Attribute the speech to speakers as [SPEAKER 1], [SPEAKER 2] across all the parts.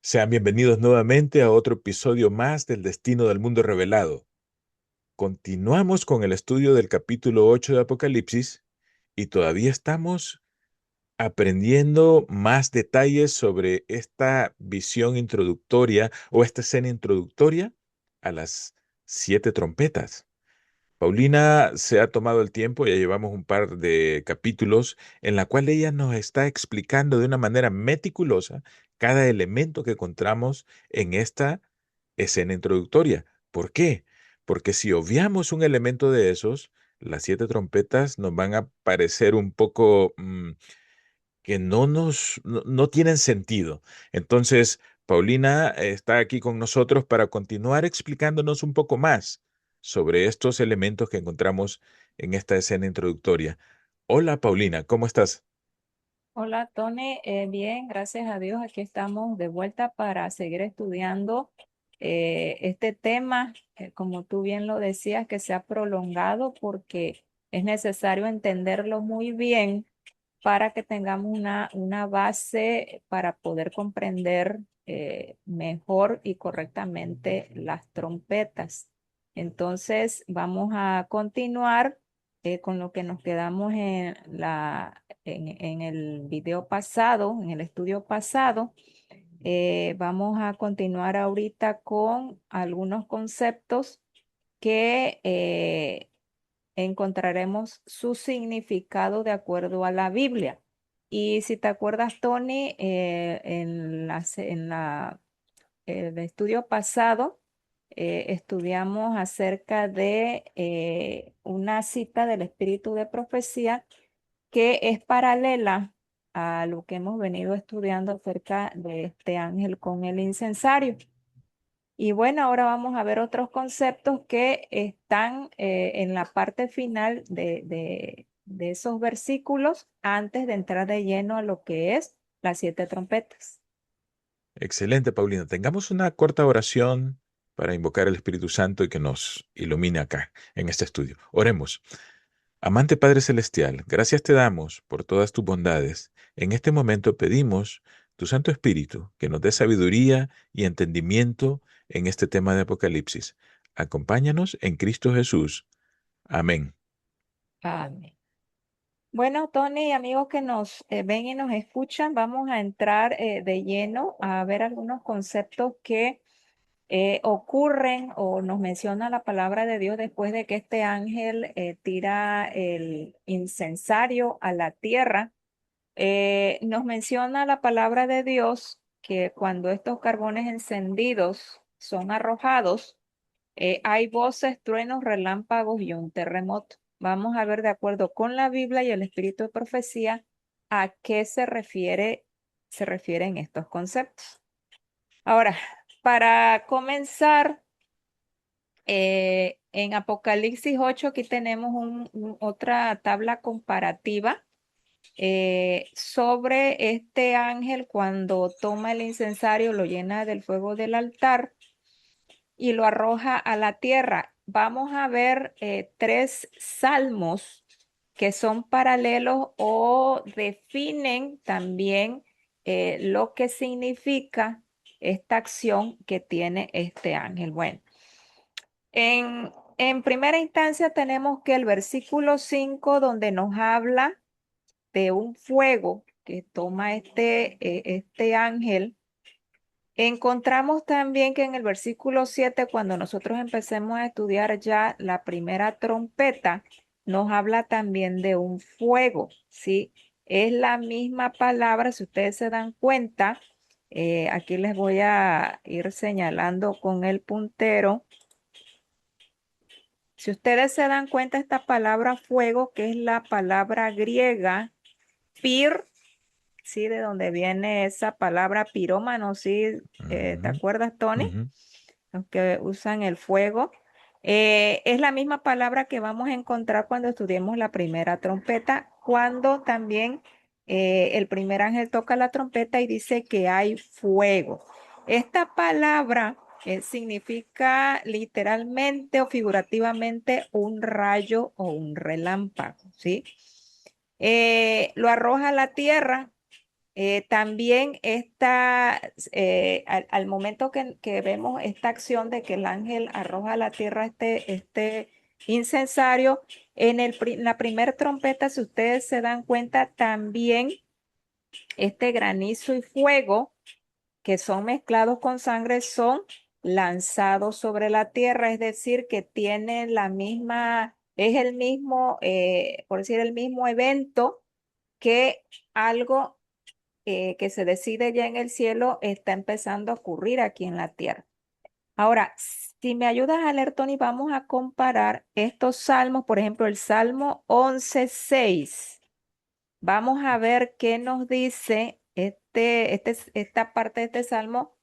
[SPEAKER 1] Sean bienvenidos nuevamente a otro episodio más del Destino del Mundo Revelado. Continuamos con el estudio del capítulo 8 de Apocalipsis y todavía estamos aprendiendo más detalles sobre esta visión introductoria o esta escena introductoria a las 7 trompetas. Paulina se ha tomado el tiempo, ya llevamos un par de capítulos en la cual ella nos está explicando de una manera meticulosa cada elemento que encontramos en esta escena introductoria. ¿Por qué? Porque si obviamos un elemento de esos, las 7 trompetas nos van a parecer un poco que no tienen sentido. Entonces, Paulina está aquí con nosotros para continuar explicándonos un poco más sobre estos elementos que encontramos en esta escena introductoria. Hola, Paulina, ¿cómo estás?
[SPEAKER 2] Hola Tony, bien, gracias a Dios. Aquí estamos de vuelta para seguir estudiando este tema, como tú bien lo decías, que se ha prolongado porque es necesario entenderlo muy bien para que tengamos una base para poder comprender mejor y correctamente las trompetas. Entonces, vamos a continuar con lo que nos quedamos en el video pasado, en el estudio pasado. Vamos a continuar ahorita con algunos conceptos que encontraremos su significado de acuerdo a la Biblia. Y si te acuerdas, Tony, el estudio pasado estudiamos acerca de una cita del Espíritu de Profecía que es paralela a lo que hemos venido estudiando acerca de este ángel con el incensario. Y bueno, ahora vamos a ver otros conceptos que están en la parte final de esos versículos antes de entrar de lleno a lo que es las 7 trompetas.
[SPEAKER 1] Excelente, Paulina. Tengamos una corta oración para invocar al Espíritu Santo y que nos ilumine acá en este estudio. Oremos. Amante Padre Celestial, gracias te damos por todas tus bondades. En este momento pedimos tu Santo Espíritu que nos dé sabiduría y entendimiento en este tema de Apocalipsis. Acompáñanos en Cristo Jesús. Amén.
[SPEAKER 2] Amén. Bueno, Tony, amigos que nos ven y nos escuchan, vamos a entrar de lleno a ver algunos conceptos que ocurren o nos menciona la palabra de Dios después de que este ángel tira el incensario a la tierra. Nos menciona la palabra de Dios que cuando estos carbones encendidos son arrojados, hay voces, truenos, relámpagos y un terremoto. Vamos a ver de acuerdo con la Biblia y el espíritu de profecía a qué se refieren estos conceptos. Ahora, para comenzar, en Apocalipsis 8 aquí tenemos otra tabla comparativa sobre este ángel cuando toma el incensario, lo llena del fuego del altar y lo arroja a la tierra. Vamos a ver tres salmos que son paralelos o definen también lo que significa esta acción que tiene este ángel. Bueno, en primera instancia tenemos que el versículo 5 donde nos habla de un fuego que toma este ángel. Encontramos también que en el versículo 7 cuando nosotros empecemos a estudiar ya la primera trompeta, nos habla también de un fuego, ¿sí? Es la misma palabra, si ustedes se dan cuenta, aquí les voy a ir señalando con el puntero. Si ustedes se dan cuenta, esta palabra fuego, que es la palabra griega, pir, ¿sí? De donde viene esa palabra pirómano, ¿sí? ¿Te
[SPEAKER 1] Ujú,
[SPEAKER 2] acuerdas, Tony?
[SPEAKER 1] ujú.
[SPEAKER 2] Los que usan el fuego. Es la misma palabra que vamos a encontrar cuando estudiemos la primera trompeta, cuando también el primer ángel toca la trompeta y dice que hay fuego. Esta palabra significa literalmente o figurativamente un rayo o un relámpago, ¿sí? Lo arroja a la tierra También al momento que vemos esta acción de que el ángel arroja a la tierra este incensario, en la primera trompeta, si ustedes se dan cuenta, también este granizo y fuego que son mezclados con sangre son lanzados sobre la tierra, es decir, que tienen la misma, es el mismo, por decir, el mismo evento que algo que se decide ya en el cielo está empezando a ocurrir aquí en la tierra. Ahora, si me ayudas a leer, Tony, vamos a comparar estos salmos, por ejemplo, el Salmo 11:6. Vamos a ver qué nos dice esta parte de este salmo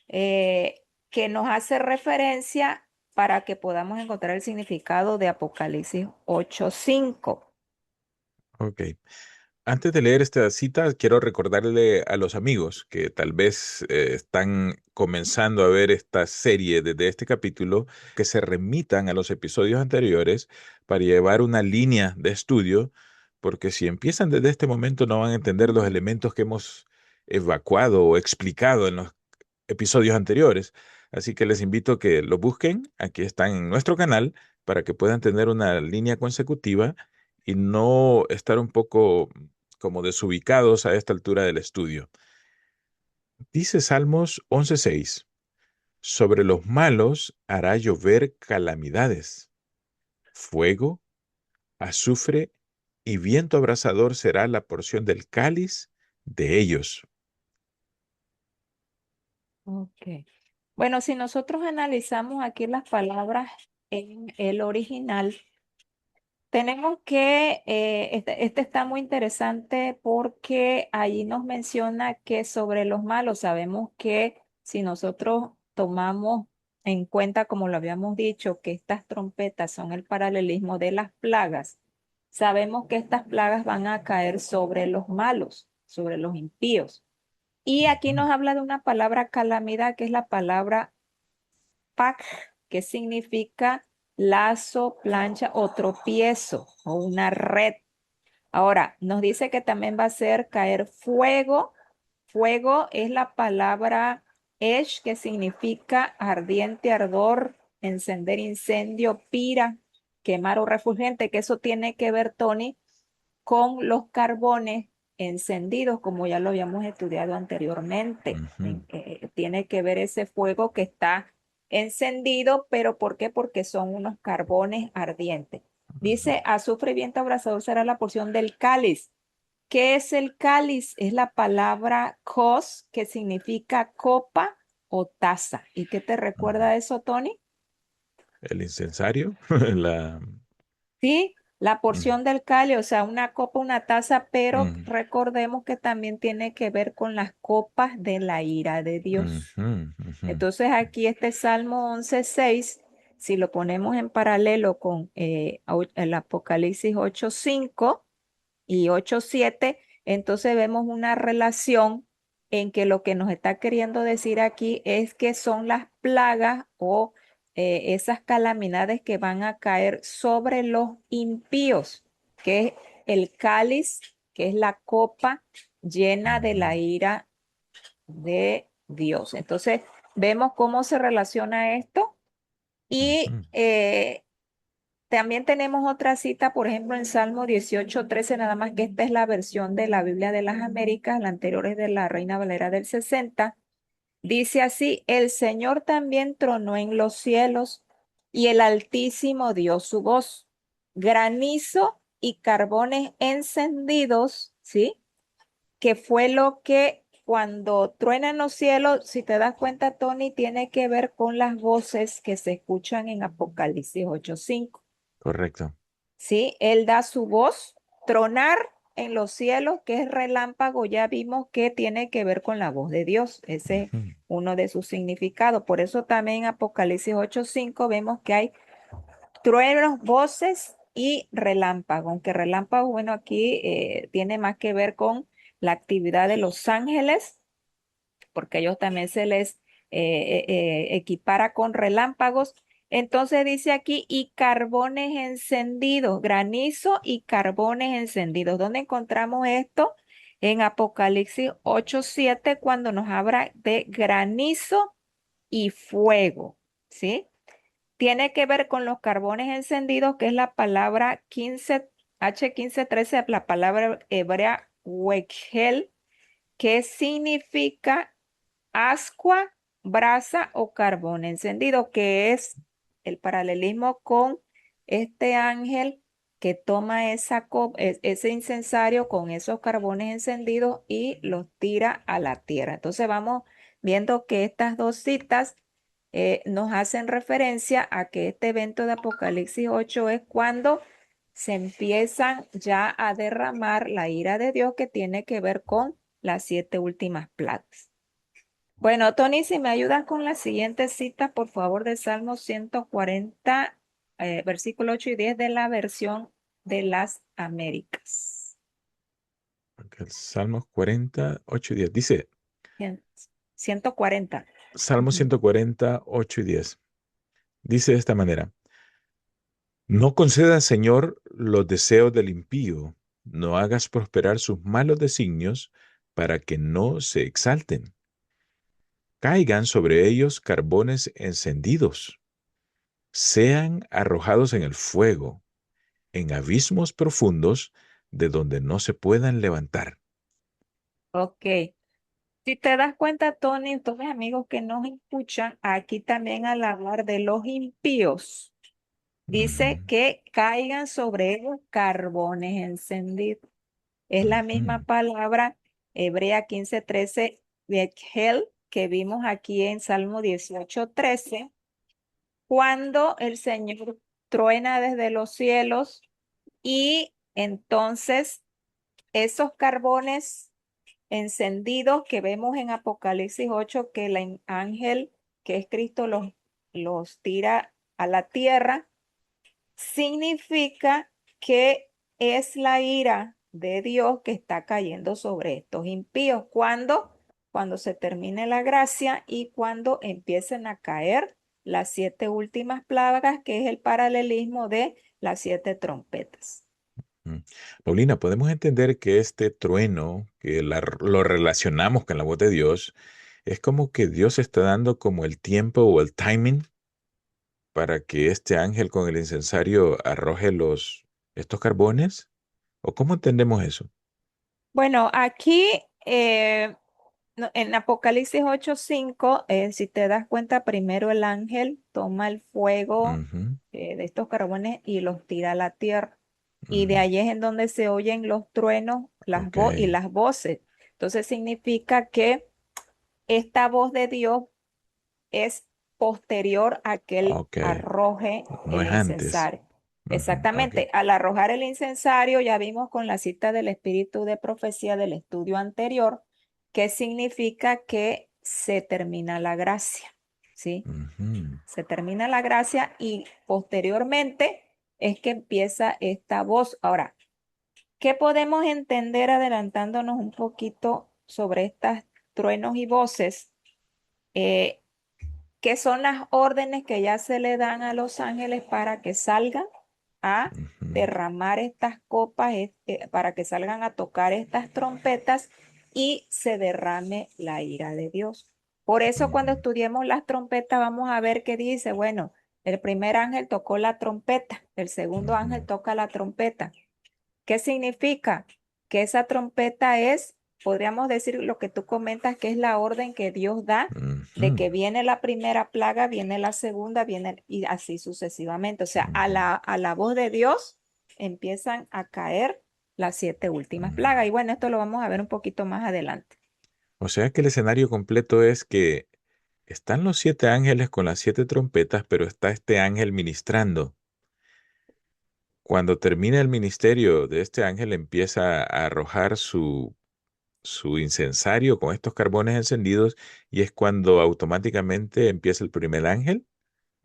[SPEAKER 2] que nos hace referencia para que podamos encontrar el significado de Apocalipsis 8:5.
[SPEAKER 1] Ok. Antes de leer esta cita, quiero recordarle a los amigos que tal vez están comenzando a ver esta serie desde este capítulo, que se remitan a los episodios anteriores para llevar una línea de estudio, porque si empiezan desde este momento no van a entender los elementos que hemos evacuado o explicado en los episodios anteriores. Así que les invito a que lo busquen. Aquí están en nuestro canal para que puedan tener una línea consecutiva y no estar un poco como desubicados a esta altura del estudio. Dice Salmos 11:6, sobre los malos hará llover calamidades, fuego, azufre y viento abrasador será la porción del cáliz de ellos.
[SPEAKER 2] Ok. Bueno, si nosotros analizamos aquí las palabras en el original, tenemos que, este está muy interesante porque allí nos menciona que sobre los malos, sabemos que si nosotros tomamos en cuenta, como lo habíamos dicho, que estas trompetas son el paralelismo de las plagas, sabemos que estas plagas van a caer sobre los malos, sobre los impíos. Y aquí
[SPEAKER 1] Ujú,
[SPEAKER 2] nos habla de una palabra calamidad, que es la palabra pack, que significa lazo, plancha o tropiezo o una red. Ahora, nos dice que también va a ser caer fuego. Fuego es la palabra esh, que significa ardiente, ardor, encender incendio, pira, quemar o refulgente, que eso tiene que ver, Tony, con los carbones encendidos, como ya lo habíamos estudiado anteriormente.
[SPEAKER 1] ujú,
[SPEAKER 2] Tiene que ver ese fuego que está encendido, pero ¿por qué? Porque son unos carbones ardientes.
[SPEAKER 1] ujú.
[SPEAKER 2] Dice, azufre, viento abrasador será la porción del cáliz. ¿Qué es el cáliz? Es la palabra kos, que significa copa o taza. ¿Y qué te recuerda eso, Tony?
[SPEAKER 1] El incensario, la...
[SPEAKER 2] Sí, la
[SPEAKER 1] mm,
[SPEAKER 2] porción del cáliz, o sea, una copa, una taza, pero
[SPEAKER 1] mm,
[SPEAKER 2] recordemos que también tiene que ver con las copas de la ira de Dios.
[SPEAKER 1] ujú, ujú,
[SPEAKER 2] Entonces aquí este Salmo 11:6, si lo ponemos en paralelo con el Apocalipsis 8:5 y 8:7, entonces vemos una relación en que lo que nos está queriendo decir aquí es que son las plagas o esas calamidades que van a caer sobre los impíos, que es el cáliz, que es la copa llena de
[SPEAKER 1] ujú,
[SPEAKER 2] la ira de Dios. Entonces, vemos cómo se relaciona esto y
[SPEAKER 1] ujú.
[SPEAKER 2] también tenemos otra cita, por ejemplo, en Salmo 18:13, nada más que esta es la versión de la Biblia de las Américas, la anterior es de la Reina Valera del 60. Dice así, el Señor también tronó en los cielos y el Altísimo dio su voz. Granizo y carbones encendidos, ¿sí? Que fue lo que cuando truenan los cielos, si te das cuenta, Tony, tiene que ver con las voces que se escuchan en Apocalipsis 8:5.
[SPEAKER 1] Correcto.
[SPEAKER 2] ¿Sí? Él da su voz, tronar en los cielos, que es relámpago, ya vimos que tiene que ver con la voz de Dios. Ese es
[SPEAKER 1] Ujú,
[SPEAKER 2] uno de sus significados. Por eso también en Apocalipsis 8:5 vemos que hay truenos, voces y relámpago. Aunque relámpago, bueno, aquí tiene más que ver con la actividad de los ángeles, porque ellos también se les equipara con relámpagos. Entonces dice aquí, y carbones encendidos, granizo y carbones encendidos. ¿Dónde encontramos esto? en Apocalipsis 8:7 cuando nos habla de granizo y fuego, ¿sí? Tiene que ver con los carbones encendidos, que es la palabra 15, H1513, la palabra hebrea wegel, que significa ascua, brasa o carbón encendido, que es el paralelismo con este ángel que toma ese incensario con esos carbones encendidos y los tira a la tierra. Entonces vamos viendo que estas dos citas nos hacen referencia a que este evento de Apocalipsis 8 es cuando se empiezan ya a derramar la ira de Dios que tiene que ver con las 7 últimas plagas. Bueno, Tony, si me ayudas con la siguiente cita, por favor, de Salmo 140, versículo 8 y 10 de la versión de las Américas.
[SPEAKER 1] Ok, el Salmos 40, 8 y 10. Dice,
[SPEAKER 2] Cien- 140.
[SPEAKER 1] Salmo
[SPEAKER 2] Ujú.
[SPEAKER 1] 140, 8 y 10. Dice de esta manera, no concedas, Señor, los deseos del impío, no hagas prosperar sus malos designios para que no se exalten. Caigan sobre ellos carbones encendidos, sean arrojados en el fuego, en abismos profundos de donde no se puedan levantar.
[SPEAKER 2] Ok. Si te das cuenta, Tony, todos mis amigos que nos escuchan, aquí también al hablar de los impíos,
[SPEAKER 1] Ujú,
[SPEAKER 2] dice que caigan sobre ellos carbones encendidos. Es la
[SPEAKER 1] ujú,
[SPEAKER 2] misma palabra hebrea 15:13 de Hel que vimos aquí en Salmo 18:13, cuando el Señor truena desde los cielos y entonces esos carbones encendidos que vemos en Apocalipsis 8 que el ángel que es Cristo los tira a la tierra, significa que es la ira de Dios que está cayendo sobre estos impíos. Cuando se termine la gracia y cuando empiecen a caer las 7 últimas plagas, que es el paralelismo de las 7 trompetas.
[SPEAKER 1] mm. Paulina, podemos entender que este trueno, lo relacionamos con la voz de Dios, es como que Dios está dando como el tiempo o el timing para que este ángel con el incensario arroje estos carbones. ¿O cómo entendemos eso?
[SPEAKER 2] Bueno, aquí en Apocalipsis 8:5, si te das cuenta, primero el ángel toma el fuego
[SPEAKER 1] Ujú,
[SPEAKER 2] de estos carbones y los tira a la tierra. Y de
[SPEAKER 1] mm,
[SPEAKER 2] allí es en donde se oyen los truenos
[SPEAKER 1] ok,
[SPEAKER 2] y las voces. Entonces significa que esta voz de Dios es posterior a que él
[SPEAKER 1] ok.
[SPEAKER 2] arroje
[SPEAKER 1] No
[SPEAKER 2] el
[SPEAKER 1] es antes.
[SPEAKER 2] incensario.
[SPEAKER 1] Ujú, ok.
[SPEAKER 2] Exactamente, al arrojar el incensario, ya vimos con la cita del espíritu de profecía del estudio anterior, que significa que se termina la gracia, ¿sí?
[SPEAKER 1] Ujú,
[SPEAKER 2] Se termina la gracia y posteriormente es que empieza esta voz. Ahora, ¿qué podemos entender adelantándonos un poquito sobre estas truenos y voces? Eh, ¿Qué son las órdenes que ya se le dan a los ángeles para que salgan a
[SPEAKER 1] ujú,
[SPEAKER 2] derramar estas copas, para que salgan a tocar estas trompetas y se derrame la ira de Dios? Por eso cuando
[SPEAKER 1] ujú,
[SPEAKER 2] estudiemos las trompetas vamos a ver qué dice, bueno, el primer ángel tocó la trompeta, el segundo ángel
[SPEAKER 1] ujú,
[SPEAKER 2] toca la trompeta. ¿Qué significa? Que esa trompeta es, podríamos decir lo que tú comentas, que es la orden que Dios da de
[SPEAKER 1] ujú,
[SPEAKER 2] que viene la primera plaga, viene la segunda, viene y así sucesivamente. O sea, a
[SPEAKER 1] ujú,
[SPEAKER 2] la voz de Dios empiezan a caer las 7 últimas plagas.
[SPEAKER 1] ujú.
[SPEAKER 2] Y bueno, esto lo vamos a ver un poquito más adelante.
[SPEAKER 1] O sea que el escenario completo es que están los 7 ángeles con las 7 trompetas, pero está este ángel ministrando. Cuando termina el ministerio de este ángel, empieza a arrojar su incensario con estos carbones encendidos y es cuando automáticamente empieza el primer ángel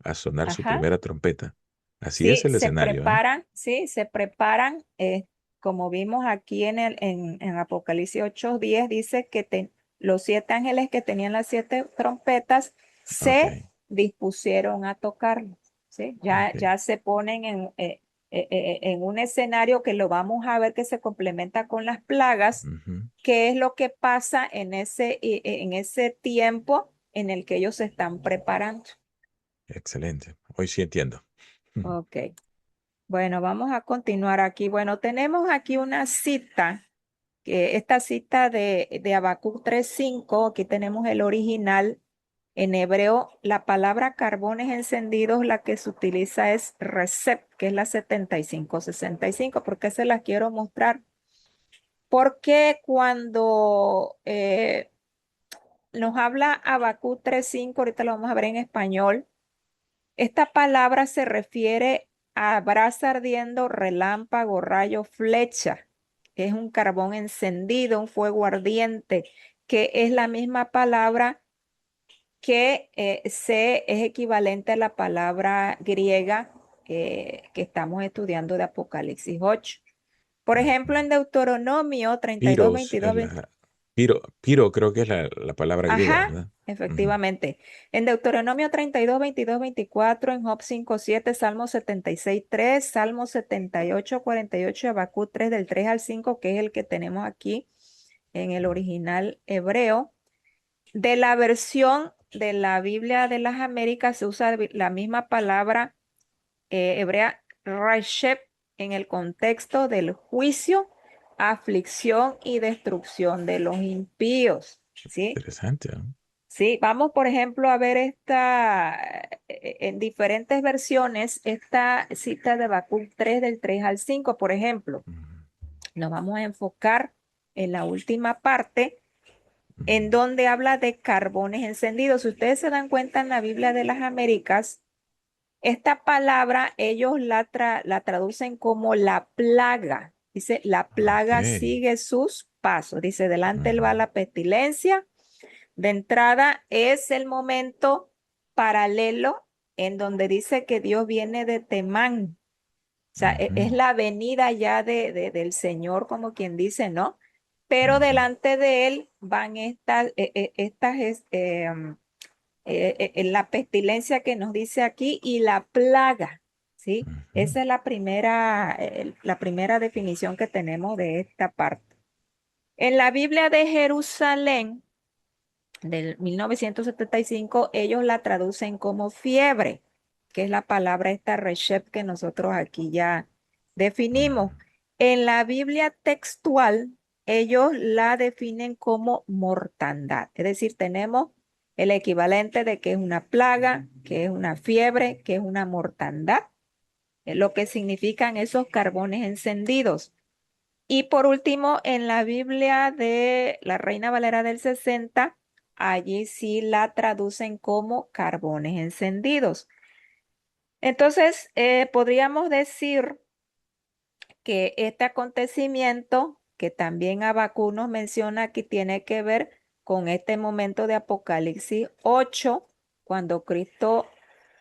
[SPEAKER 1] a sonar su
[SPEAKER 2] Ajá.
[SPEAKER 1] primera trompeta. Así es
[SPEAKER 2] Sí,
[SPEAKER 1] el escenario, ¿eh?
[SPEAKER 2] sí, se preparan, como vimos aquí en Apocalipsis 8:10, dice que los 7 ángeles que tenían las 7 trompetas
[SPEAKER 1] Ok,
[SPEAKER 2] se dispusieron a tocarlas, ¿sí? Ya,
[SPEAKER 1] ok.
[SPEAKER 2] ya se ponen en un escenario que lo vamos a ver que se complementa con las plagas,
[SPEAKER 1] Ujú,
[SPEAKER 2] qué es lo que pasa en ese tiempo en el que ellos se están preparando.
[SPEAKER 1] Excelente. Hoy sí entiendo.
[SPEAKER 2] Ok, bueno, vamos a continuar aquí. Bueno, tenemos aquí una cita, que esta cita de Habacuc 3:5. Aquí tenemos el original. En hebreo, la palabra carbones encendidos, la que se utiliza es recep, que es la 7565. ¿Por qué se las quiero mostrar? Porque cuando nos habla Habacuc 3:5, ahorita lo vamos a ver en español, esta palabra se refiere a brasa ardiendo, relámpago, rayo, flecha. Es un carbón encendido, un fuego ardiente, que es la misma palabra que es equivalente a la palabra griega que estamos estudiando de Apocalipsis 8. Por
[SPEAKER 1] Ujú.
[SPEAKER 2] ejemplo, en Deuteronomio 32,
[SPEAKER 1] Piros
[SPEAKER 2] 22,
[SPEAKER 1] es piro creo que es la palabra griega,
[SPEAKER 2] ajá,
[SPEAKER 1] ¿verdad? Ujú.
[SPEAKER 2] efectivamente. En Deuteronomio 32, 22, 24, en Job 5, 7, Salmo 76, 3, Salmo 78, 48, Habacuc 3, del 3 al 5, que es el que tenemos aquí en el original hebreo. De la versión de la Biblia de las Américas se usa la misma palabra hebrea Reshep en el contexto del juicio, aflicción y destrucción de los impíos. ¿Sí?
[SPEAKER 1] Interesante, ¿no?
[SPEAKER 2] Sí, vamos por ejemplo a ver en diferentes versiones esta cita de Habacuc 3 del 3 al 5, por ejemplo.
[SPEAKER 1] Ujú,
[SPEAKER 2] Nos vamos a enfocar en la última parte
[SPEAKER 1] ujú.
[SPEAKER 2] en donde habla de carbones encendidos. Si ustedes se dan cuenta en la Biblia de las Américas, esta palabra ellos la traducen como la plaga. Dice, la
[SPEAKER 1] Ok.
[SPEAKER 2] plaga sigue sus pasos. Dice, delante él
[SPEAKER 1] Ujú,
[SPEAKER 2] va la pestilencia. De entrada es el momento paralelo en donde dice que Dios viene de Temán. O sea, es
[SPEAKER 1] ujú,
[SPEAKER 2] la venida ya del Señor, como quien dice, ¿no? Pero
[SPEAKER 1] ujú,
[SPEAKER 2] delante de él van la pestilencia que nos dice aquí y la plaga, ¿sí?
[SPEAKER 1] ujú,
[SPEAKER 2] Esa es la primera definición que tenemos de esta parte. En la Biblia de Jerusalén, del 1975, ellos la traducen como fiebre, que es la palabra esta reshep que nosotros aquí ya definimos.
[SPEAKER 1] ujú,
[SPEAKER 2] En la Biblia textual, ellos la definen como mortandad. Es decir, tenemos el equivalente de que es una plaga, que es una fiebre, que es una mortandad, es lo que significan esos carbones encendidos. Y por último, en la Biblia de la Reina Valera del 60, allí sí la traducen como carbones encendidos. Entonces, podríamos decir que este acontecimiento, que también Habacuc nos menciona que tiene que ver con este momento de Apocalipsis 8, cuando Cristo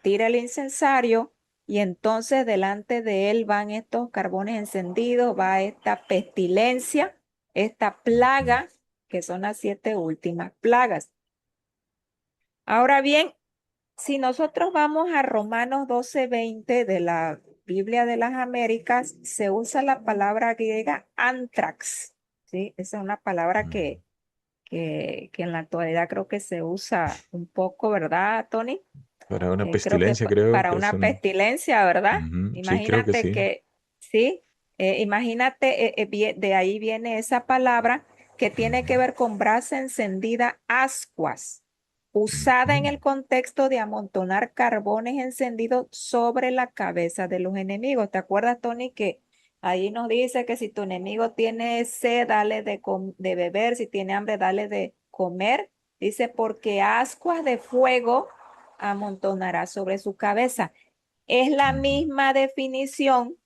[SPEAKER 2] tira el incensario y entonces delante de él van estos carbones encendidos, va esta pestilencia, esta
[SPEAKER 1] ujú.
[SPEAKER 2] plaga, que son las 7 últimas plagas. Ahora bien, si nosotros vamos a Romanos 12:20 de la Biblia de las Américas, se usa la palabra griega anthrax, ¿sí? Esa es una palabra
[SPEAKER 1] Ujú.
[SPEAKER 2] que en la actualidad creo que se usa un poco, ¿verdad, Tony?
[SPEAKER 1] Para una
[SPEAKER 2] Creo que
[SPEAKER 1] pestilencia creo
[SPEAKER 2] para
[SPEAKER 1] que es
[SPEAKER 2] una
[SPEAKER 1] un...
[SPEAKER 2] pestilencia, ¿verdad?
[SPEAKER 1] Ujú, sí, creo que
[SPEAKER 2] Imagínate
[SPEAKER 1] sí.
[SPEAKER 2] que, sí, imagínate, de ahí viene esa palabra que tiene
[SPEAKER 1] Ujú,
[SPEAKER 2] que ver con brasa encendida, ascuas, usada en
[SPEAKER 1] ujú,
[SPEAKER 2] el contexto de amontonar carbones encendidos sobre la cabeza de los enemigos. ¿Te acuerdas, Tony, que ahí nos dice que si tu enemigo tiene sed, dale de beber, si tiene hambre, dale de comer? Dice, porque ascuas de fuego amontonará sobre su cabeza. Es la
[SPEAKER 1] ujú,
[SPEAKER 2] misma definición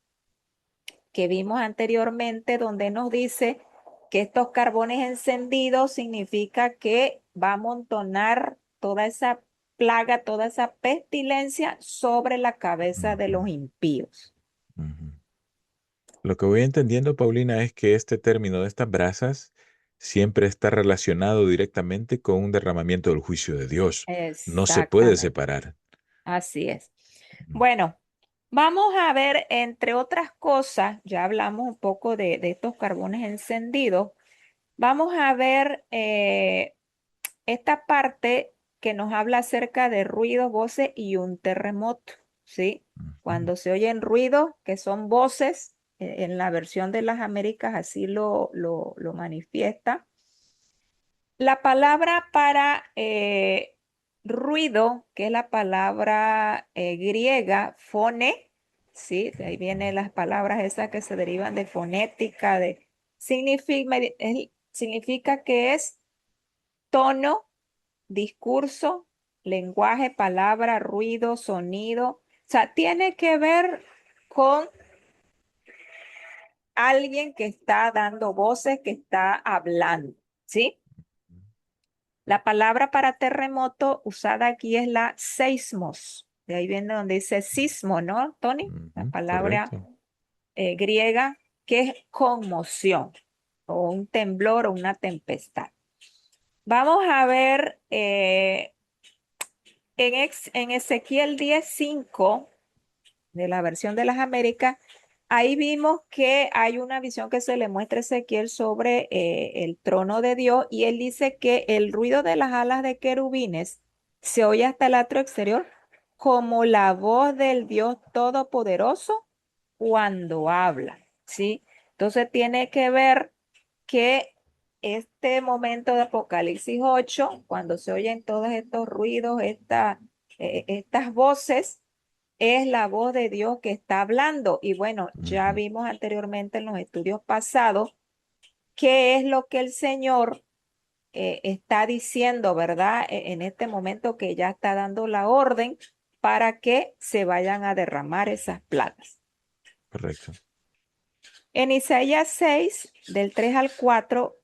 [SPEAKER 2] que vimos anteriormente, donde nos dice que estos carbones encendidos significa que va a amontonar toda esa plaga, toda esa pestilencia sobre la cabeza de
[SPEAKER 1] ujú,
[SPEAKER 2] los impíos.
[SPEAKER 1] ujú. Lo que voy entendiendo, Paulina, es que este término de estas brasas siempre está relacionado directamente con un derramamiento del juicio de Dios. No se puede
[SPEAKER 2] Exactamente,
[SPEAKER 1] separar.
[SPEAKER 2] así es. Bueno, vamos a ver, entre otras cosas, ya hablamos un poco de estos carbones encendidos. Vamos a ver esta parte que nos habla acerca de ruidos, voces y un terremoto, ¿sí?
[SPEAKER 1] Ujú,
[SPEAKER 2] Cuando se oyen ruidos, que son voces, en la versión de las Américas así lo manifiesta. La palabra para ruido, que es la palabra griega, fone, ¿sí? De ahí vienen las palabras esas que se derivan de fonética, significa que es tono, discurso, lenguaje, palabra, ruido, sonido. O sea, tiene que ver con alguien que está dando voces, que está hablando, ¿sí? La palabra para terremoto usada aquí es la seismos. De ahí viene donde dice sismo, ¿no, Tony? La
[SPEAKER 1] ujú,
[SPEAKER 2] palabra
[SPEAKER 1] correcto.
[SPEAKER 2] griega que es conmoción o un temblor o una tempestad. Vamos a ver en Ezequiel 10:5 de la versión de las Américas, ahí vimos que hay una visión que se le muestra a Ezequiel sobre el trono de Dios y él dice que el ruido de las alas de querubines se oye hasta el atrio exterior como la voz del Dios Todopoderoso cuando habla, ¿sí? Entonces tiene que ver que este momento de Apocalipsis 8, cuando se oyen todos estos ruidos, estas voces, es la voz de Dios que está hablando. Y bueno, ya
[SPEAKER 1] Ujú,
[SPEAKER 2] vimos anteriormente en los estudios pasados qué es lo que el Señor está diciendo, ¿verdad? En este momento que ya está dando la orden para que se vayan a derramar esas plagas.
[SPEAKER 1] correcto.
[SPEAKER 2] En Isaías 6, del 3 al 4,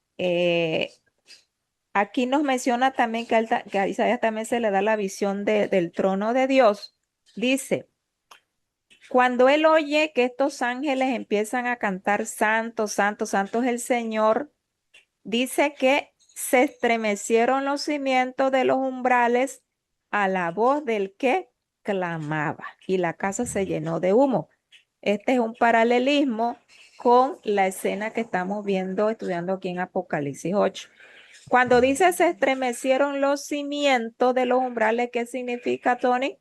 [SPEAKER 2] aquí nos menciona también que a Isaías también se le da la visión del trono de Dios. Dice, cuando él oye que estos ángeles empiezan a cantar santo, santo, santo es el Señor, dice que se estremecieron los cimientos de los umbrales a la voz del que clamaba y la casa se llenó de humo. Este es un paralelismo con la escena que estamos viendo, estudiando aquí en Apocalipsis 8. Cuando dice se estremecieron los cimientos de los umbrales, ¿qué significa, Tony?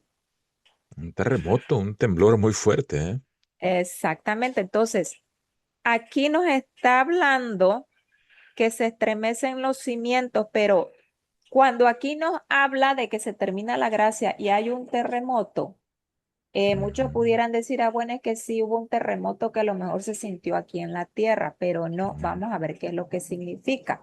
[SPEAKER 1] Un terremoto, un temblor muy fuerte, ¿eh?
[SPEAKER 2] Exactamente. Entonces, aquí nos está hablando que se estremecen los cimientos, pero cuando aquí nos habla de que se termina la gracia y hay un terremoto, muchos
[SPEAKER 1] Ujú,
[SPEAKER 2] pudieran decir, ah, bueno, es que sí hubo un terremoto que a lo mejor se sintió aquí en la tierra, pero no,
[SPEAKER 1] ujú,
[SPEAKER 2] vamos a ver qué es lo que significa.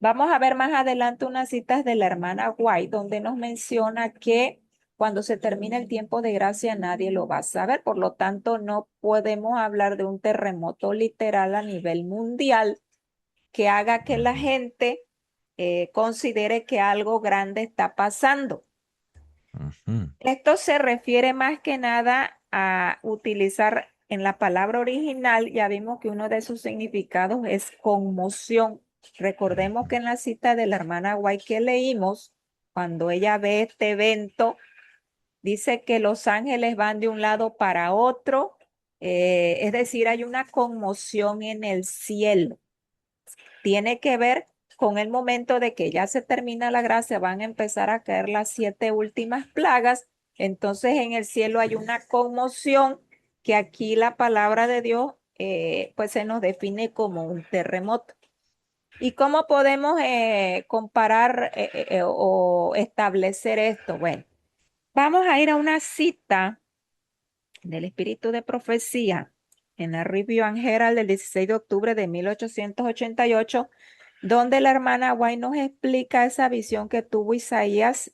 [SPEAKER 2] Vamos a ver más adelante unas citas de la hermana White donde nos menciona que cuando se termine el tiempo de gracia nadie lo va a saber, por lo tanto no podemos hablar de un terremoto literal a nivel mundial que haga que la
[SPEAKER 1] ujú,
[SPEAKER 2] gente considere que algo grande está pasando.
[SPEAKER 1] ujú,
[SPEAKER 2] Esto se refiere más que nada a utilizar en la palabra original, ya vimos que uno de sus significados es conmoción. Recordemos
[SPEAKER 1] ujú,
[SPEAKER 2] que en la cita de la hermana White que leímos, cuando ella ve este evento, dice que los ángeles van de un lado para otro, es decir, hay una conmoción en el cielo. Tiene que ver con el momento de que ya se termina la gracia, van a empezar a caer las 7 últimas plagas. Entonces en el cielo hay una conmoción que aquí la palabra de Dios pues se nos define como un terremoto. ¿Y cómo podemos comparar o establecer esto? Bueno, vamos a ir a una cita del espíritu de profecía en la Review and Herald del 16 de octubre de 1888, donde la hermana White nos explica esa visión que tuvo Isaías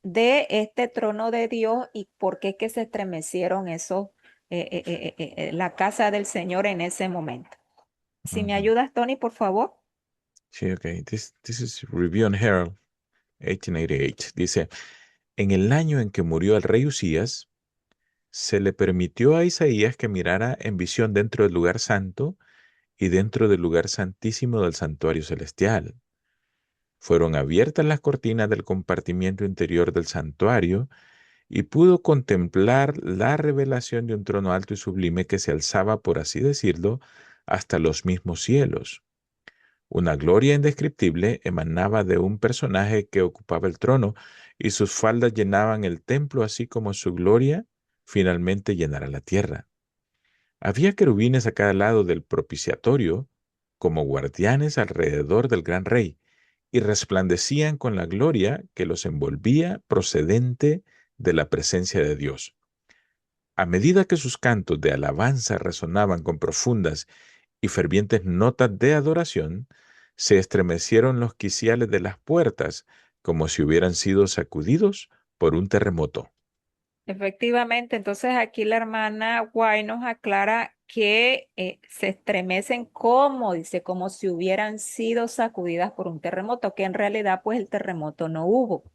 [SPEAKER 2] de este trono de Dios y por qué es que se estremecieron la casa del Señor en ese momento. Si me
[SPEAKER 1] ujú.
[SPEAKER 2] ayudas, Tony, por favor.
[SPEAKER 1] Sí, ok. This is Review and Herald, 1888. Dice, en el año en que murió el rey Usías, se le permitió a Isaías que mirara en visión dentro del lugar santo y dentro del lugar santísimo del santuario celestial. Fueron abiertas las cortinas del compartimiento interior del santuario y pudo contemplar la revelación de un trono alto y sublime que se alzaba, por así decirlo, hasta los mismos cielos. Una gloria indescriptible emanaba de un personaje que ocupaba el trono y sus faldas llenaban el templo, así como su gloria finalmente llenara la tierra. Había querubines a cada lado del propiciatorio, como guardianes alrededor del gran rey, y resplandecían con la gloria que los envolvía procedente de la presencia de Dios. A medida que sus cantos de alabanza resonaban con profundas y fervientes notas de adoración, se estremecieron los quiciales de las puertas como si hubieran sido sacudidos por un terremoto.
[SPEAKER 2] Efectivamente, entonces aquí la hermana Guay nos aclara que se estremecen como, dice, como si hubieran sido sacudidas por un terremoto, que en realidad pues el terremoto no hubo.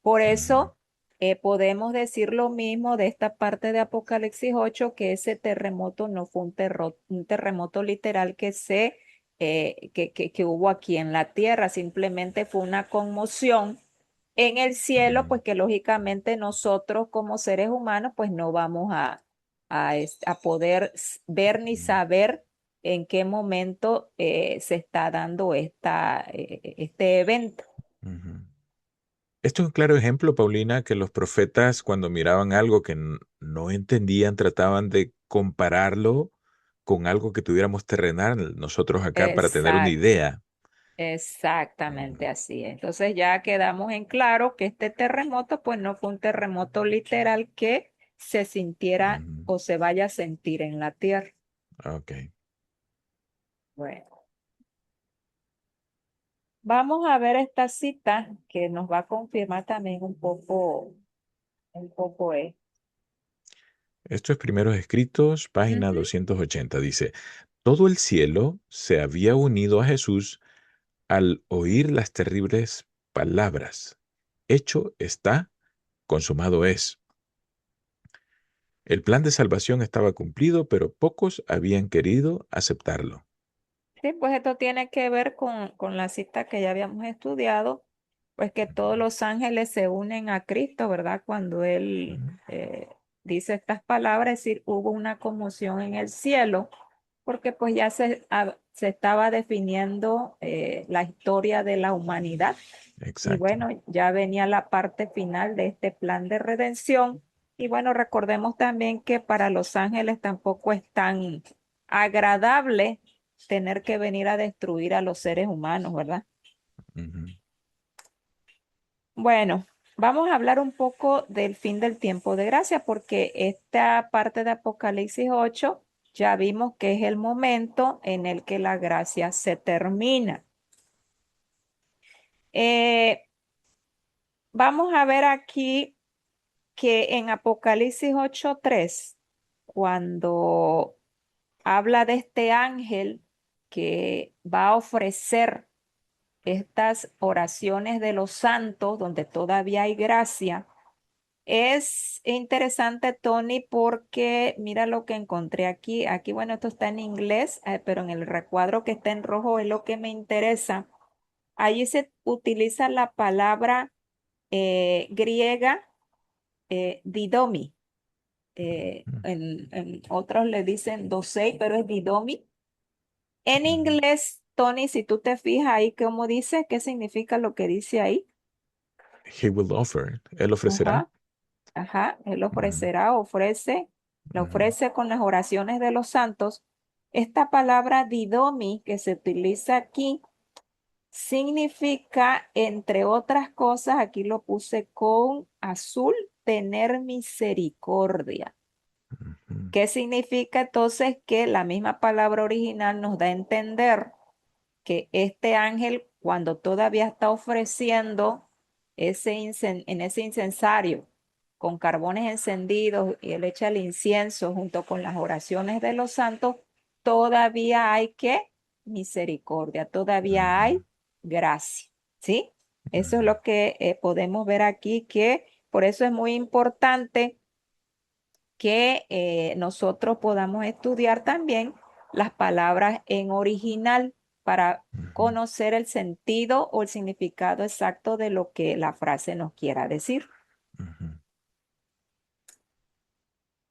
[SPEAKER 2] Por
[SPEAKER 1] Ujú,
[SPEAKER 2] eso podemos decir lo mismo de esta parte de Apocalipsis 8, que ese terremoto no fue un terremoto literal que hubo aquí en la tierra, simplemente fue una conmoción en el cielo,
[SPEAKER 1] ujú,
[SPEAKER 2] pues que lógicamente nosotros como seres humanos, pues no vamos a poder ver ni
[SPEAKER 1] ujú,
[SPEAKER 2] saber en qué momento se está dando este evento.
[SPEAKER 1] ujú. Esto es un claro ejemplo, Paulina, que los profetas cuando miraban algo que no entendían, trataban de compararlo con algo que tuviéramos terrenal nosotros acá para tener una
[SPEAKER 2] Exacto,
[SPEAKER 1] idea.
[SPEAKER 2] exactamente
[SPEAKER 1] Ujú,
[SPEAKER 2] así. Entonces ya quedamos en claro que este terremoto, pues no fue un terremoto literal que se sintiera
[SPEAKER 1] ujú.
[SPEAKER 2] o se vaya a sentir en la tierra.
[SPEAKER 1] Ok.
[SPEAKER 2] Bueno. Vamos a ver esta cita que nos va a confirmar también un poco es.
[SPEAKER 1] Esto es Primeros Escritos, página
[SPEAKER 2] Ujú.
[SPEAKER 1] 280. Dice, todo el cielo se había unido a Jesús al oír las terribles palabras. Hecho está, consumado es. El plan de salvación estaba cumplido, pero pocos habían querido aceptarlo.
[SPEAKER 2] Sí, pues esto tiene que ver con la cita que ya habíamos estudiado, pues que todos los ángeles se unen a Cristo, ¿verdad? Cuando Él
[SPEAKER 1] Ujú,
[SPEAKER 2] dice estas palabras, es decir, hubo una conmoción en el cielo, porque pues ya se estaba definiendo la historia de la humanidad. Y
[SPEAKER 1] exacto.
[SPEAKER 2] bueno, ya venía la parte final de este plan de redención. Y bueno, recordemos también que para los ángeles tampoco es tan agradable tener que venir a destruir a los seres humanos, ¿verdad?
[SPEAKER 1] Ujú,
[SPEAKER 2] Bueno, vamos a hablar un poco del fin del tiempo de gracia, porque esta parte de Apocalipsis 8 ya vimos que es el momento en el que la gracia se termina. Eh, Vamos a ver aquí que en Apocalipsis 8:3, cuando habla de este ángel que va a ofrecer estas oraciones de los santos donde todavía hay gracia, es interesante, Tony, porque mira lo que encontré aquí. Aquí, bueno, esto está en inglés, pero en el recuadro que está en rojo es lo que me interesa. Allí se utiliza la palabra griega didomi.
[SPEAKER 1] ujú,
[SPEAKER 2] En otros le dicen dosei, pero es didomi. En
[SPEAKER 1] ujú.
[SPEAKER 2] inglés, Tony, si tú te fijas ahí, ¿cómo dice? ¿Qué significa lo que dice ahí?
[SPEAKER 1] He will offer. Él ofrecerá.
[SPEAKER 2] Ajá, ajá. Él
[SPEAKER 1] Ujú,
[SPEAKER 2] ofrecerá, ofrece, le
[SPEAKER 1] ujú,
[SPEAKER 2] ofrece con las oraciones de los santos. Esta palabra didomi que se utiliza aquí significa, entre otras cosas, aquí lo puse con azul, tener misericordia.
[SPEAKER 1] ujú,
[SPEAKER 2] ¿Qué significa entonces que la misma palabra original nos da a entender que este ángel, cuando todavía está ofreciendo en ese incensario con carbones encendidos y él echa el incienso junto con las oraciones de los santos, todavía hay que misericordia, todavía
[SPEAKER 1] ujú,
[SPEAKER 2] hay gracia, ¿sí? Eso es
[SPEAKER 1] ujú,
[SPEAKER 2] lo que podemos ver aquí, que por eso es muy importante que nosotros podamos estudiar también las palabras en original para
[SPEAKER 1] ujú,
[SPEAKER 2] conocer el sentido o el significado exacto de lo que la frase nos quiera decir.
[SPEAKER 1] ujú.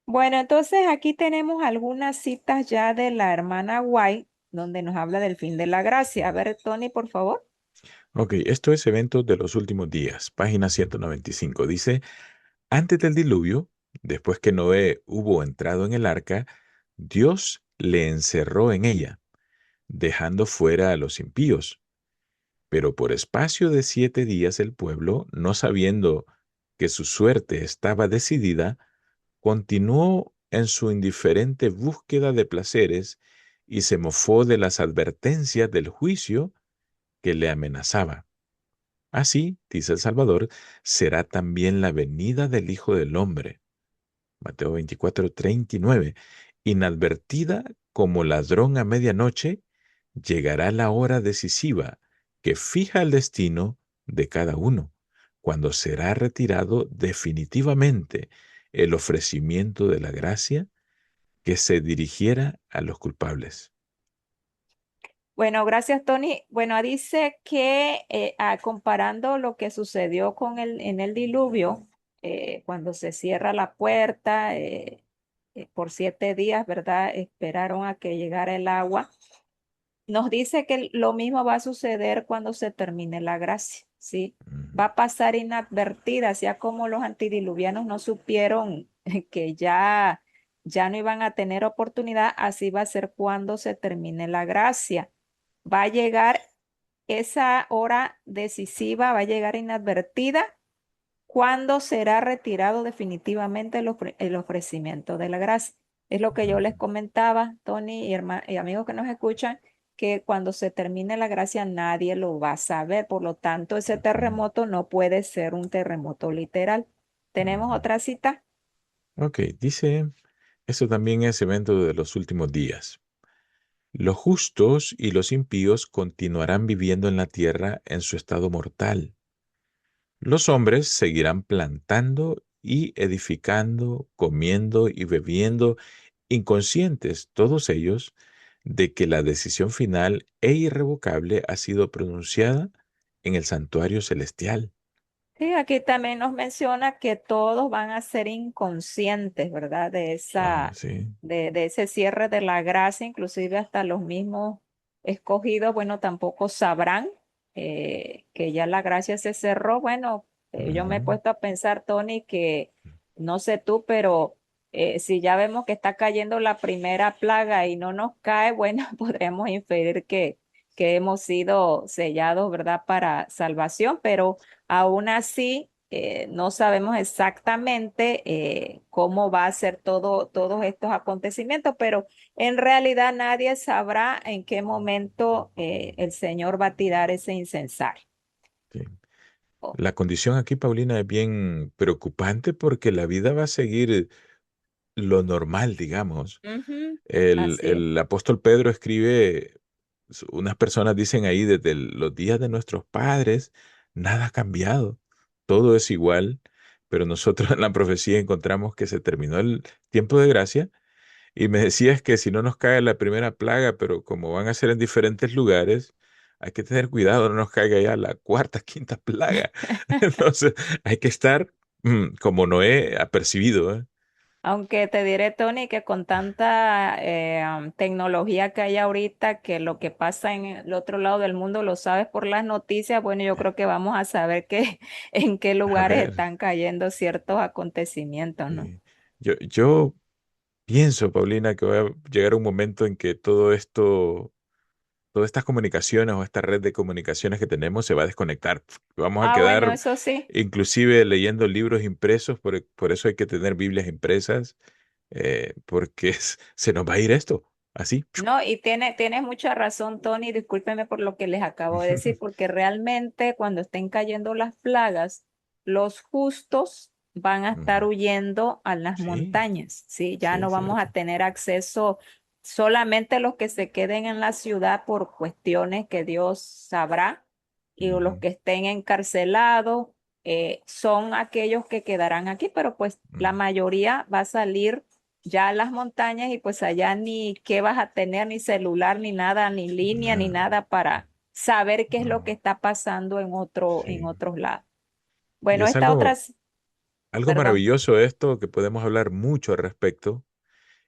[SPEAKER 2] Bueno, entonces aquí tenemos algunas citas ya de la hermana White. donde nos habla del fin de la gracia. A ver, Tony, por favor.
[SPEAKER 1] Ok, esto es Eventos de los Últimos Días, página 195. Dice, antes del diluvio, después que Noé hubo entrado en el arca, Dios le encerró en ella, dejando fuera a los impíos. Pero por espacio de 7 días el pueblo, no sabiendo que su suerte estaba decidida, continuó en su indiferente búsqueda de placeres y se mofó de las advertencias del juicio que le amenazaba. Así, dice el Salvador, será también la venida del Hijo del Hombre. Mateo 24:39. Inadvertida como ladrón a medianoche, llegará la hora decisiva que fija el destino de cada uno, cuando será retirado definitivamente el ofrecimiento de la gracia que se dirigiera a los culpables.
[SPEAKER 2] Bueno, gracias, Tony. Bueno, dice que comparando lo que sucedió en el diluvio, cuando se cierra la puerta por 7 días, ¿verdad? Esperaron a que llegara el agua. Nos dice que lo mismo va a suceder cuando se termine la gracia, ¿sí?
[SPEAKER 1] Ujú,
[SPEAKER 2] Va a pasar inadvertida, así como los antidiluvianos no supieron que ya no iban a tener oportunidad, así va a ser cuando se termine la gracia. Va a llegar esa hora decisiva, va a llegar inadvertida cuando será retirado definitivamente el ofrecimiento de la gracia. Es lo que yo les
[SPEAKER 1] ujú,
[SPEAKER 2] comentaba, Tony y amigos que nos escuchan, que cuando se termine la gracia nadie lo va a saber. Por lo tanto, ese
[SPEAKER 1] ujú,
[SPEAKER 2] terremoto no puede ser un terremoto literal. ¿Tenemos
[SPEAKER 1] ujú.
[SPEAKER 2] otra cita?
[SPEAKER 1] Ok, dice, esto también es evento de los últimos días. Los justos y los impíos continuarán viviendo en la tierra en su estado mortal. Los hombres seguirán plantando y edificando, comiendo y bebiendo, inconscientes todos ellos de que la decisión final e irrevocable ha sido pronunciada en el santuario celestial.
[SPEAKER 2] Sí, aquí también nos menciona que todos van a ser inconscientes, ¿verdad?
[SPEAKER 1] Ah, sí.
[SPEAKER 2] De ese cierre de la gracia, inclusive hasta los mismos escogidos, bueno, tampoco sabrán que ya la gracia se cerró. Bueno, yo me he
[SPEAKER 1] Ujú,
[SPEAKER 2] puesto a pensar, Tony, que no sé tú, pero si ya vemos que está cayendo la primera plaga y no nos cae, bueno, podríamos inferir que hemos sido sellados, ¿verdad? Para salvación, pero aún así, no sabemos exactamente cómo va a ser todos estos acontecimientos, pero en realidad nadie sabrá en qué momento el Señor va a tirar ese incensario.
[SPEAKER 1] sí.
[SPEAKER 2] Oh,
[SPEAKER 1] La condición aquí, Paulina, es bien preocupante porque la vida va a seguir lo normal, digamos.
[SPEAKER 2] ujú, así es.
[SPEAKER 1] El apóstol Pedro escribe, unas personas dicen ahí, desde los días de nuestros padres, nada ha cambiado, todo es igual, pero nosotros en la profecía encontramos que se terminó el tiempo de gracia y me decías que si no nos cae la primera plaga, pero como van a ser en diferentes lugares, hay que tener cuidado, no nos caiga ya la cuarta, quinta plaga. Entonces hay que estar como Noé apercibido, ¿eh?
[SPEAKER 2] Aunque te diré, Tony, que con tanta tecnología que hay ahorita, que lo que pasa en el otro lado del mundo lo sabes por las noticias, bueno, yo creo que vamos a saber en qué
[SPEAKER 1] A
[SPEAKER 2] lugares
[SPEAKER 1] ver.
[SPEAKER 2] están cayendo ciertos acontecimientos, ¿no?
[SPEAKER 1] Sí. Yo pienso, Paulina, que va a llegar un momento en que todo esto, todas estas comunicaciones o esta red de comunicaciones que tenemos se va a desconectar. Vamos a
[SPEAKER 2] Ah, bueno,
[SPEAKER 1] quedar
[SPEAKER 2] eso sí.
[SPEAKER 1] inclusive leyendo libros impresos, por eso hay que tener Biblias impresas, porque se nos va a ir esto, así.
[SPEAKER 2] No, y tienes mucha razón, Tony. Discúlpeme por lo que les acabo de decir, porque realmente cuando estén cayendo las plagas, los justos van a estar
[SPEAKER 1] Ujú.
[SPEAKER 2] huyendo a las
[SPEAKER 1] Sí,
[SPEAKER 2] montañas, ¿sí? Ya
[SPEAKER 1] sí,
[SPEAKER 2] no
[SPEAKER 1] es
[SPEAKER 2] vamos a
[SPEAKER 1] cierto.
[SPEAKER 2] tener acceso solamente los que se queden en la ciudad por cuestiones que Dios sabrá, y los
[SPEAKER 1] Ujú,
[SPEAKER 2] que estén encarcelados son aquellos que quedarán aquí, pero pues la
[SPEAKER 1] ujú,
[SPEAKER 2] mayoría va a salir ya a las montañas y pues allá ni qué vas a tener, ni celular, ni nada, ni línea, ni
[SPEAKER 1] nada.
[SPEAKER 2] nada para saber qué es lo que
[SPEAKER 1] No,
[SPEAKER 2] está pasando en
[SPEAKER 1] sí.
[SPEAKER 2] otros lados.
[SPEAKER 1] Y
[SPEAKER 2] Bueno,
[SPEAKER 1] es
[SPEAKER 2] esta otra,
[SPEAKER 1] algo
[SPEAKER 2] perdón.
[SPEAKER 1] maravilloso esto, que podemos hablar mucho al respecto.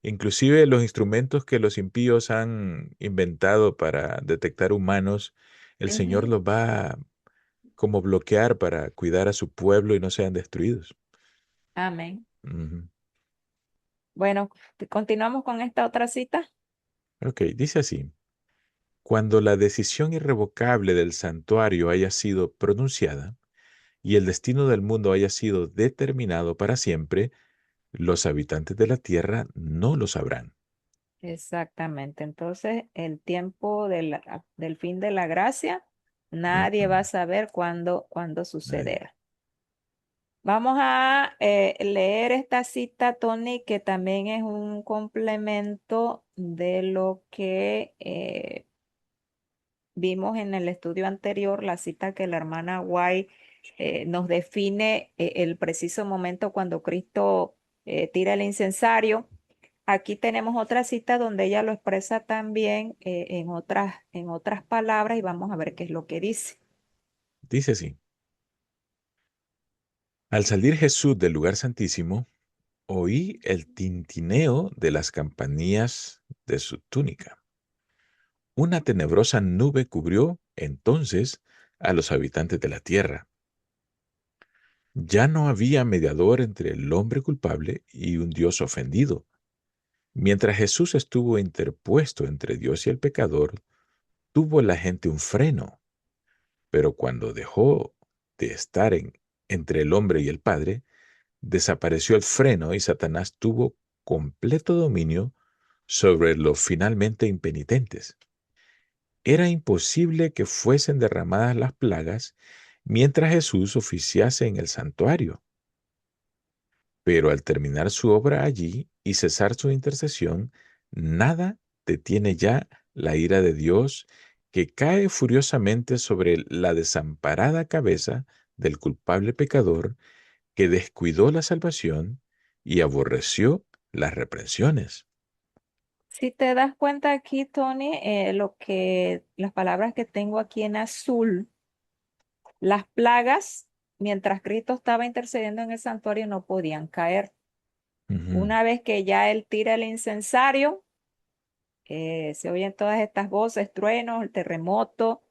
[SPEAKER 1] Inclusive los instrumentos que los impíos han inventado para detectar humanos, el Señor
[SPEAKER 2] Ujú.
[SPEAKER 1] los va a como bloquear para cuidar a su pueblo y no sean destruidos.
[SPEAKER 2] Amén.
[SPEAKER 1] Ujú.
[SPEAKER 2] Bueno, continuamos con esta otra cita.
[SPEAKER 1] Ok, dice así. Cuando la decisión irrevocable del santuario haya sido pronunciada y el destino del mundo haya sido determinado para siempre, los habitantes de la tierra no lo sabrán.
[SPEAKER 2] Exactamente. Entonces, el tiempo del fin de la gracia, nadie
[SPEAKER 1] Ujú.
[SPEAKER 2] va a saber cuándo
[SPEAKER 1] Nadie.
[SPEAKER 2] sucederá. Vamos a leer esta cita, Tony, que también es un complemento de lo que vimos en el estudio anterior, la cita que la hermana White nos define el preciso momento cuando Cristo tira el incensario. Aquí tenemos otra cita donde ella lo expresa también en otras palabras y vamos a ver qué es lo que dice.
[SPEAKER 1] Dice así. Al salir Jesús del lugar santísimo, oí el tintineo de las campanillas de su túnica. Una tenebrosa nube cubrió entonces a los habitantes de la tierra. Ya no había mediador entre el hombre culpable y un Dios ofendido. Mientras Jesús estuvo interpuesto entre Dios y el pecador, tuvo la gente un freno, pero cuando dejó de estar entre el hombre y el Padre, desapareció el freno y Satanás tuvo completo dominio sobre los finalmente impenitentes. Era imposible que fuesen derramadas las plagas mientras Jesús oficiase en el santuario. Pero al terminar su obra allí y cesar su intercesión, nada detiene ya la ira de Dios que cae furiosamente sobre la desamparada cabeza del culpable pecador que descuidó la salvación y aborreció las reprensiones.
[SPEAKER 2] Si te das cuenta aquí, Tony, las palabras que tengo aquí en azul, las plagas, mientras Cristo estaba intercediendo en el santuario, no podían caer.
[SPEAKER 1] Ujú,
[SPEAKER 2] Una vez que ya él tira el incensario, se oyen todas estas voces, truenos, el terremoto.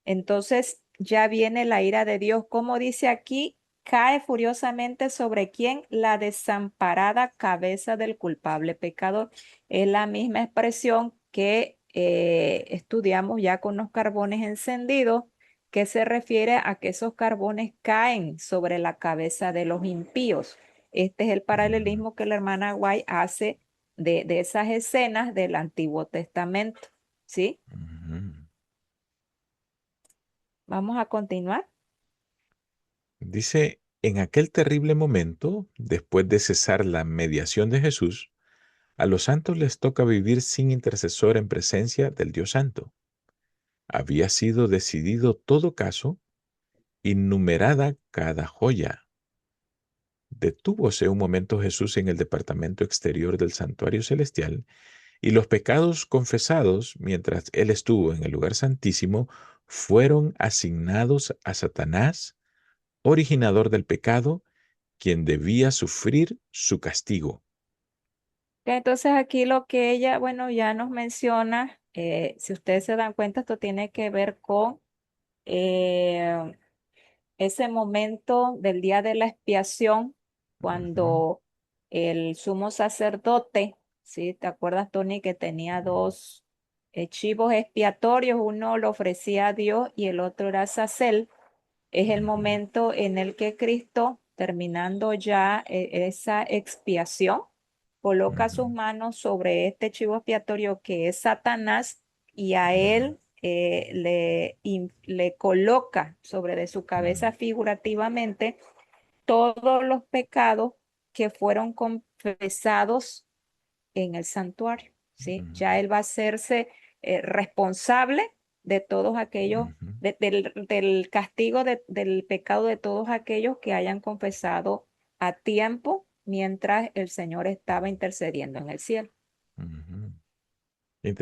[SPEAKER 2] Entonces ya viene la ira de Dios. Como dice aquí, cae furiosamente sobre quien la desamparada cabeza del culpable pecador. Es la misma expresión que estudiamos ya con los carbones encendidos, que se refiere a que esos carbones caen sobre la cabeza de los impíos. Este es el
[SPEAKER 1] ujú,
[SPEAKER 2] paralelismo que la hermana White hace de esas escenas del Antiguo Testamento. ¿Sí?
[SPEAKER 1] ujú.
[SPEAKER 2] Vamos a continuar.
[SPEAKER 1] Dice, en aquel terrible momento, después de cesar la mediación de Jesús, a los santos les toca vivir sin intercesor en presencia del Dios Santo. Había sido decidido todo caso, innumerada cada joya. Detúvose un momento Jesús en el departamento exterior del santuario celestial y los pecados confesados mientras él estuvo en el lugar santísimo fueron asignados a Satanás, originador del pecado, quien debía sufrir su castigo.
[SPEAKER 2] Entonces aquí lo que ella, bueno, ya nos menciona, si ustedes se dan cuenta, esto tiene que ver con eh, ese momento del día de la expiación,
[SPEAKER 1] Ujú,
[SPEAKER 2] cuando el sumo sacerdote, ¿sí? ¿Te acuerdas, Tony, que tenía dos chivos expiatorios? Uno lo ofrecía a Dios y el otro era Sacel. Es el
[SPEAKER 1] ujú,
[SPEAKER 2] momento en el que Cristo, terminando ya esa expiación, coloca
[SPEAKER 1] ujú,
[SPEAKER 2] sus manos sobre este chivo expiatorio que es Satanás y a
[SPEAKER 1] ujú,
[SPEAKER 2] él le coloca sobre de su
[SPEAKER 1] ujú,
[SPEAKER 2] cabeza figurativamente todos los pecados que fueron confesados en el santuario, ¿sí? Ya él va a hacerse responsable de todos aquellos,
[SPEAKER 1] ujú,
[SPEAKER 2] del castigo del pecado de todos aquellos que hayan confesado a tiempo mientras el Señor estaba intercediendo en el cielo.
[SPEAKER 1] ujú.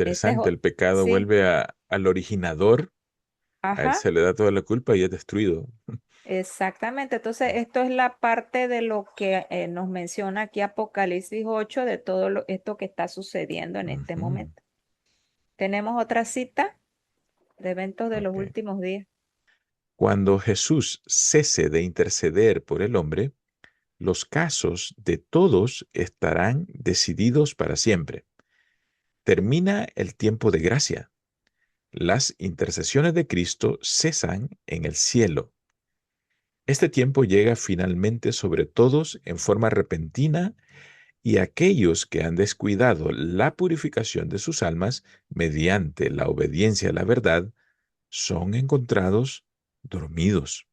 [SPEAKER 2] Ese es,
[SPEAKER 1] Interesante, el pecado
[SPEAKER 2] sí,
[SPEAKER 1] vuelve al originador, a él
[SPEAKER 2] ajá,
[SPEAKER 1] se le da toda la culpa y es destruido.
[SPEAKER 2] Exactamente. Entonces, esto es la parte de lo que nos menciona aquí Apocalipsis 8 de todo esto que está sucediendo en este
[SPEAKER 1] Ujú.
[SPEAKER 2] momento. Tenemos otra cita de eventos de los
[SPEAKER 1] Ok.
[SPEAKER 2] últimos días.
[SPEAKER 1] Cuando Jesús cese de interceder por el hombre, los casos de todos estarán decididos para siempre. Termina el tiempo de gracia. Las intercesiones de Cristo cesan en el cielo. Este tiempo llega finalmente sobre todos en forma repentina y aquellos que han descuidado la purificación de sus almas mediante la obediencia a la verdad son encontrados dormidos.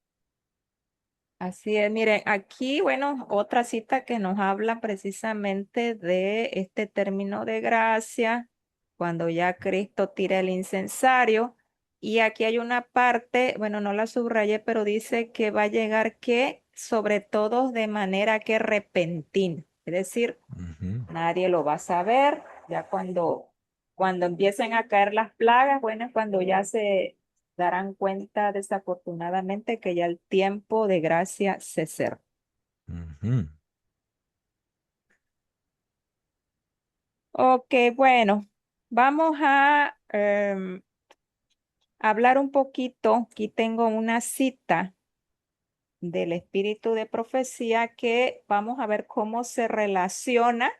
[SPEAKER 2] Así es, miren, aquí, bueno, otra cita que nos habla precisamente de este término de gracia, cuando ya Cristo tira el incensario. Y aquí hay una parte, bueno, no la subrayé, pero dice que va a llegar que sobre todo de manera que repentina. Es decir,
[SPEAKER 1] Ujú,
[SPEAKER 2] nadie lo va a saber, ya cuando empiecen a caer las plagas, bueno, es cuando ya se darán cuenta desafortunadamente que ya el tiempo de gracia se cerró.
[SPEAKER 1] ujú.
[SPEAKER 2] Ok, bueno, vamos a hablar un poquito. Aquí tengo una cita del espíritu de profecía que vamos a ver cómo se relaciona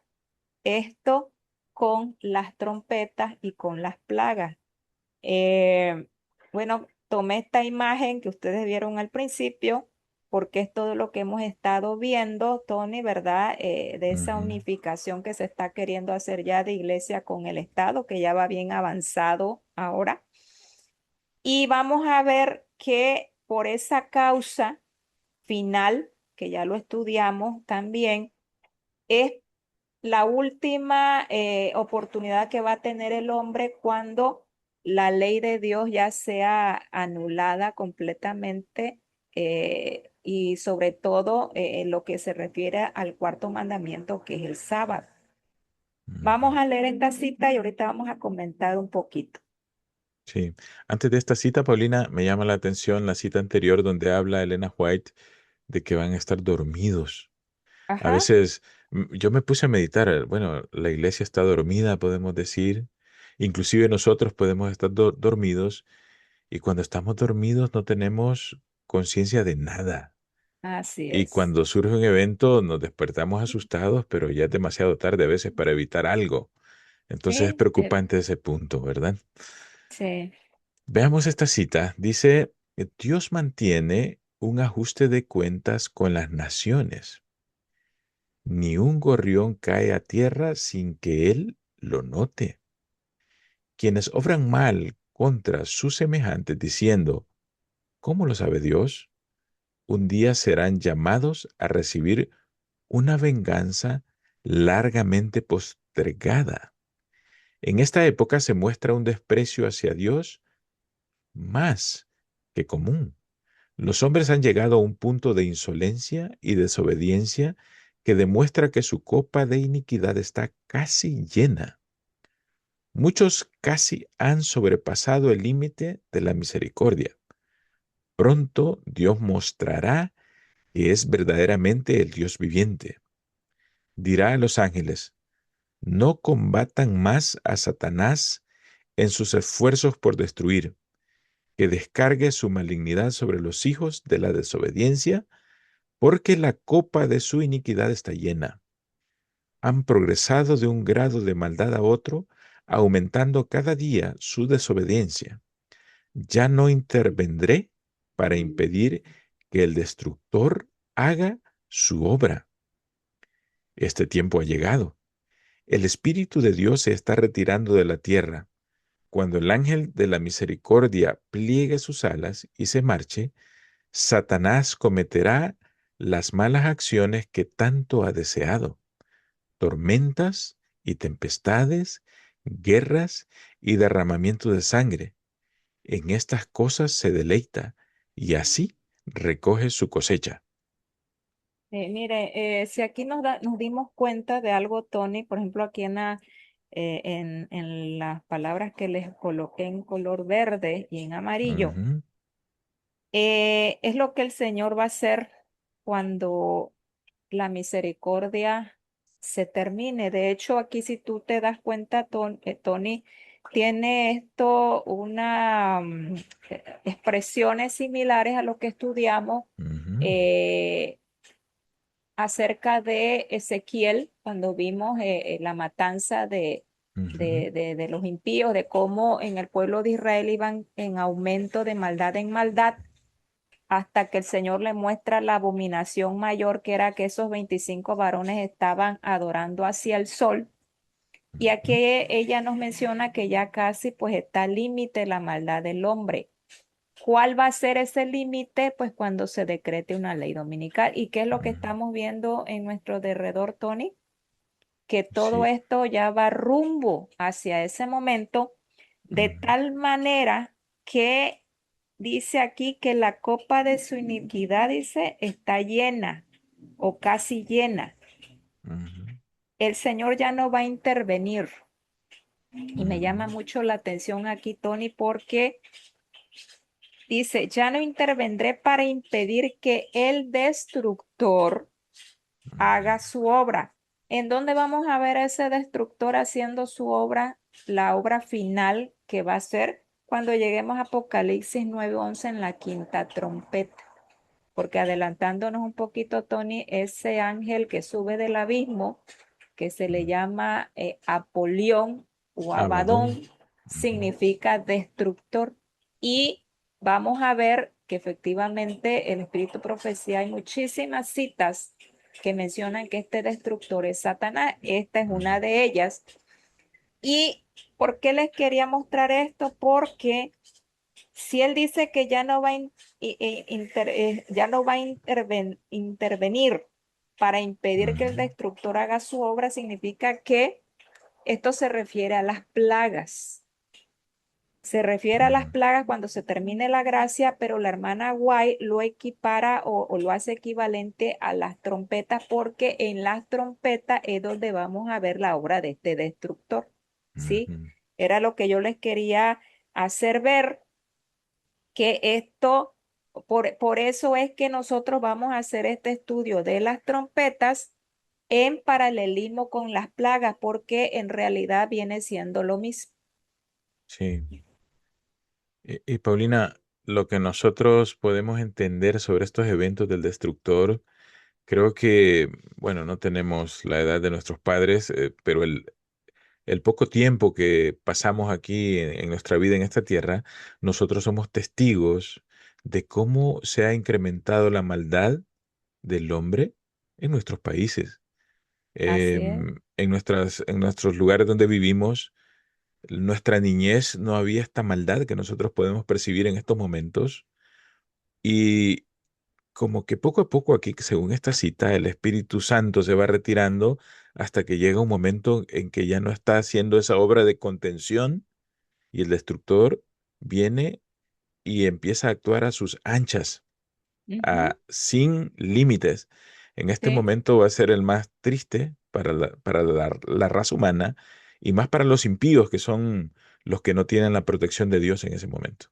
[SPEAKER 2] esto con las trompetas y con las plagas. Eh, bueno, tomé esta imagen que ustedes vieron al principio, porque es todo lo que hemos estado viendo, Tony, ¿verdad? De esa
[SPEAKER 1] Ujú,
[SPEAKER 2] unificación que se está queriendo hacer ya de iglesia con el Estado, que ya va bien avanzado ahora. Y vamos a ver que por esa causa final, que ya lo estudiamos también, es la última oportunidad que va a tener el hombre cuando la ley de Dios ya sea anulada completamente y sobre todo en lo que se refiere al cuarto mandamiento que es el sábado. Vamos
[SPEAKER 1] ujú.
[SPEAKER 2] a leer esta cita y ahorita vamos a comentar un poquito.
[SPEAKER 1] Sí. Antes de esta cita, Paulina, me llama la atención la cita anterior donde habla Elena White de que van a estar dormidos. A
[SPEAKER 2] Ajá,
[SPEAKER 1] veces yo me puse a meditar, bueno, la iglesia está dormida, podemos decir, inclusive nosotros podemos estar dormidos y cuando estamos dormidos no tenemos conciencia de nada.
[SPEAKER 2] así
[SPEAKER 1] Y
[SPEAKER 2] es.
[SPEAKER 1] cuando surge un evento nos despertamos asustados, pero ya es demasiado tarde a veces para evitar algo. Entonces es
[SPEAKER 2] Sí,
[SPEAKER 1] preocupante ese punto, ¿verdad?
[SPEAKER 2] sí.
[SPEAKER 1] Veamos esta cita. Dice, Dios mantiene un ajuste de cuentas con las naciones. Ni un gorrión cae a tierra sin que él lo note. Quienes obran mal contra sus semejantes diciendo, ¿cómo lo sabe Dios? Un día serán llamados a recibir una venganza largamente postergada. En esta época se muestra un desprecio hacia Dios más que común. Los hombres han llegado a un punto de insolencia y desobediencia que demuestra que su copa de iniquidad está casi llena. Muchos casi han sobrepasado el límite de la misericordia. Pronto Dios mostrará que es verdaderamente el Dios viviente. Dirá a los ángeles, no combatan más a Satanás en sus esfuerzos por destruir, que descargue su malignidad sobre los hijos de la desobediencia, porque la copa de su iniquidad está llena. Han progresado de un grado de maldad a otro, aumentando cada día su desobediencia. Ya no intervendré para impedir que el destructor haga su obra. Este tiempo ha llegado. El Espíritu de Dios se está retirando de la tierra. Cuando el ángel de la misericordia pliegue sus alas y se marche, Satanás cometerá las malas acciones que tanto ha deseado: tormentas y tempestades, guerras y derramamiento de sangre. En estas cosas se deleita y así recoge su cosecha.
[SPEAKER 2] Mire, si aquí nos dimos cuenta de algo, Tony, por ejemplo, aquí en las palabras que les coloqué en color verde y en amarillo,
[SPEAKER 1] Ujú,
[SPEAKER 2] Es lo que el Señor va a hacer cuando la misericordia se termine. De hecho, aquí si tú te das cuenta, Tony, tiene esto una expresiones similares a lo que estudiamos
[SPEAKER 1] Ujú,
[SPEAKER 2] eh, acerca de Ezequiel, cuando vimos la matanza
[SPEAKER 1] ujú,
[SPEAKER 2] de los impíos, de cómo en el pueblo de Israel iban en aumento de maldad en maldad hasta que el Señor le muestra la abominación mayor, que era que esos 25 varones estaban adorando hacia el sol. Y aquí
[SPEAKER 1] ujú,
[SPEAKER 2] ella nos menciona que ya casi pues está al límite la maldad del hombre. ¿Cuál va a ser ese límite? Pues cuando se decrete una ley dominical. ¿Y qué es lo que
[SPEAKER 1] ujú.
[SPEAKER 2] estamos viendo en nuestro derredor, Tony? Que todo
[SPEAKER 1] Sí.
[SPEAKER 2] esto ya va rumbo hacia ese momento, de
[SPEAKER 1] Ujú,
[SPEAKER 2] tal manera que dice aquí que la copa de su iniquidad, dice, está llena o casi llena.
[SPEAKER 1] ujú,
[SPEAKER 2] El Señor ya no va a intervenir. Y me llama
[SPEAKER 1] ujú,
[SPEAKER 2] mucho la atención aquí, Tony, porque dice, ya no intervendré para impedir que el destructor
[SPEAKER 1] ujú,
[SPEAKER 2] haga su obra. ¿En dónde vamos a ver a ese destructor haciendo su obra, la obra final que va a ser cuando lleguemos a Apocalipsis 9:11 en la quinta trompeta? Porque adelantándonos un poquito, Tony, ese ángel que sube del abismo, que se le
[SPEAKER 1] ujú.
[SPEAKER 2] llama Apolión o Abadón,
[SPEAKER 1] Abadón. Ujú,
[SPEAKER 2] significa destructor. Y vamos a ver que efectivamente el espíritu profecía hay muchísimas citas que mencionan que este destructor es Satanás. Esta es una
[SPEAKER 1] ujú,
[SPEAKER 2] de ellas. ¿Y por qué les quería mostrar esto? Porque si él dice que ya no va a, ya no va a intervenir para impedir que el
[SPEAKER 1] ujú,
[SPEAKER 2] destructor haga su obra, significa que esto se refiere a las plagas. Se refiere a las
[SPEAKER 1] ujú,
[SPEAKER 2] plagas cuando se termine la gracia, pero la hermana White lo equipara o lo hace equivalente a las trompetas porque en las trompetas es donde vamos a ver la obra de este destructor. ¿Sí?
[SPEAKER 1] ujú.
[SPEAKER 2] Era lo que yo les quería hacer ver que esto, por eso es que nosotros vamos a hacer este estudio de las trompetas en paralelismo con las plagas, porque en realidad viene siendo lo mismo.
[SPEAKER 1] Sí. Y Paulina, lo que nosotros podemos entender sobre estos eventos del destructor, creo que, bueno, no tenemos la edad de nuestros padres, pero el poco tiempo que pasamos aquí en nuestra vida en esta tierra, nosotros somos testigos de cómo se ha incrementado la maldad del hombre en nuestros países.
[SPEAKER 2] Así es.
[SPEAKER 1] En nuestros lugares donde vivimos, nuestra niñez no había esta maldad que nosotros podemos percibir en estos momentos. Y como que poco a poco aquí, según esta cita, el Espíritu Santo se va retirando hasta que llega un momento en que ya no está haciendo esa obra de contención y el destructor viene y empieza a actuar a sus anchas,
[SPEAKER 2] Ujú.
[SPEAKER 1] sin límites. En este
[SPEAKER 2] Sí.
[SPEAKER 1] momento va a ser el más triste para la raza humana y más para los impíos, que son los que no tienen la protección de Dios en ese momento.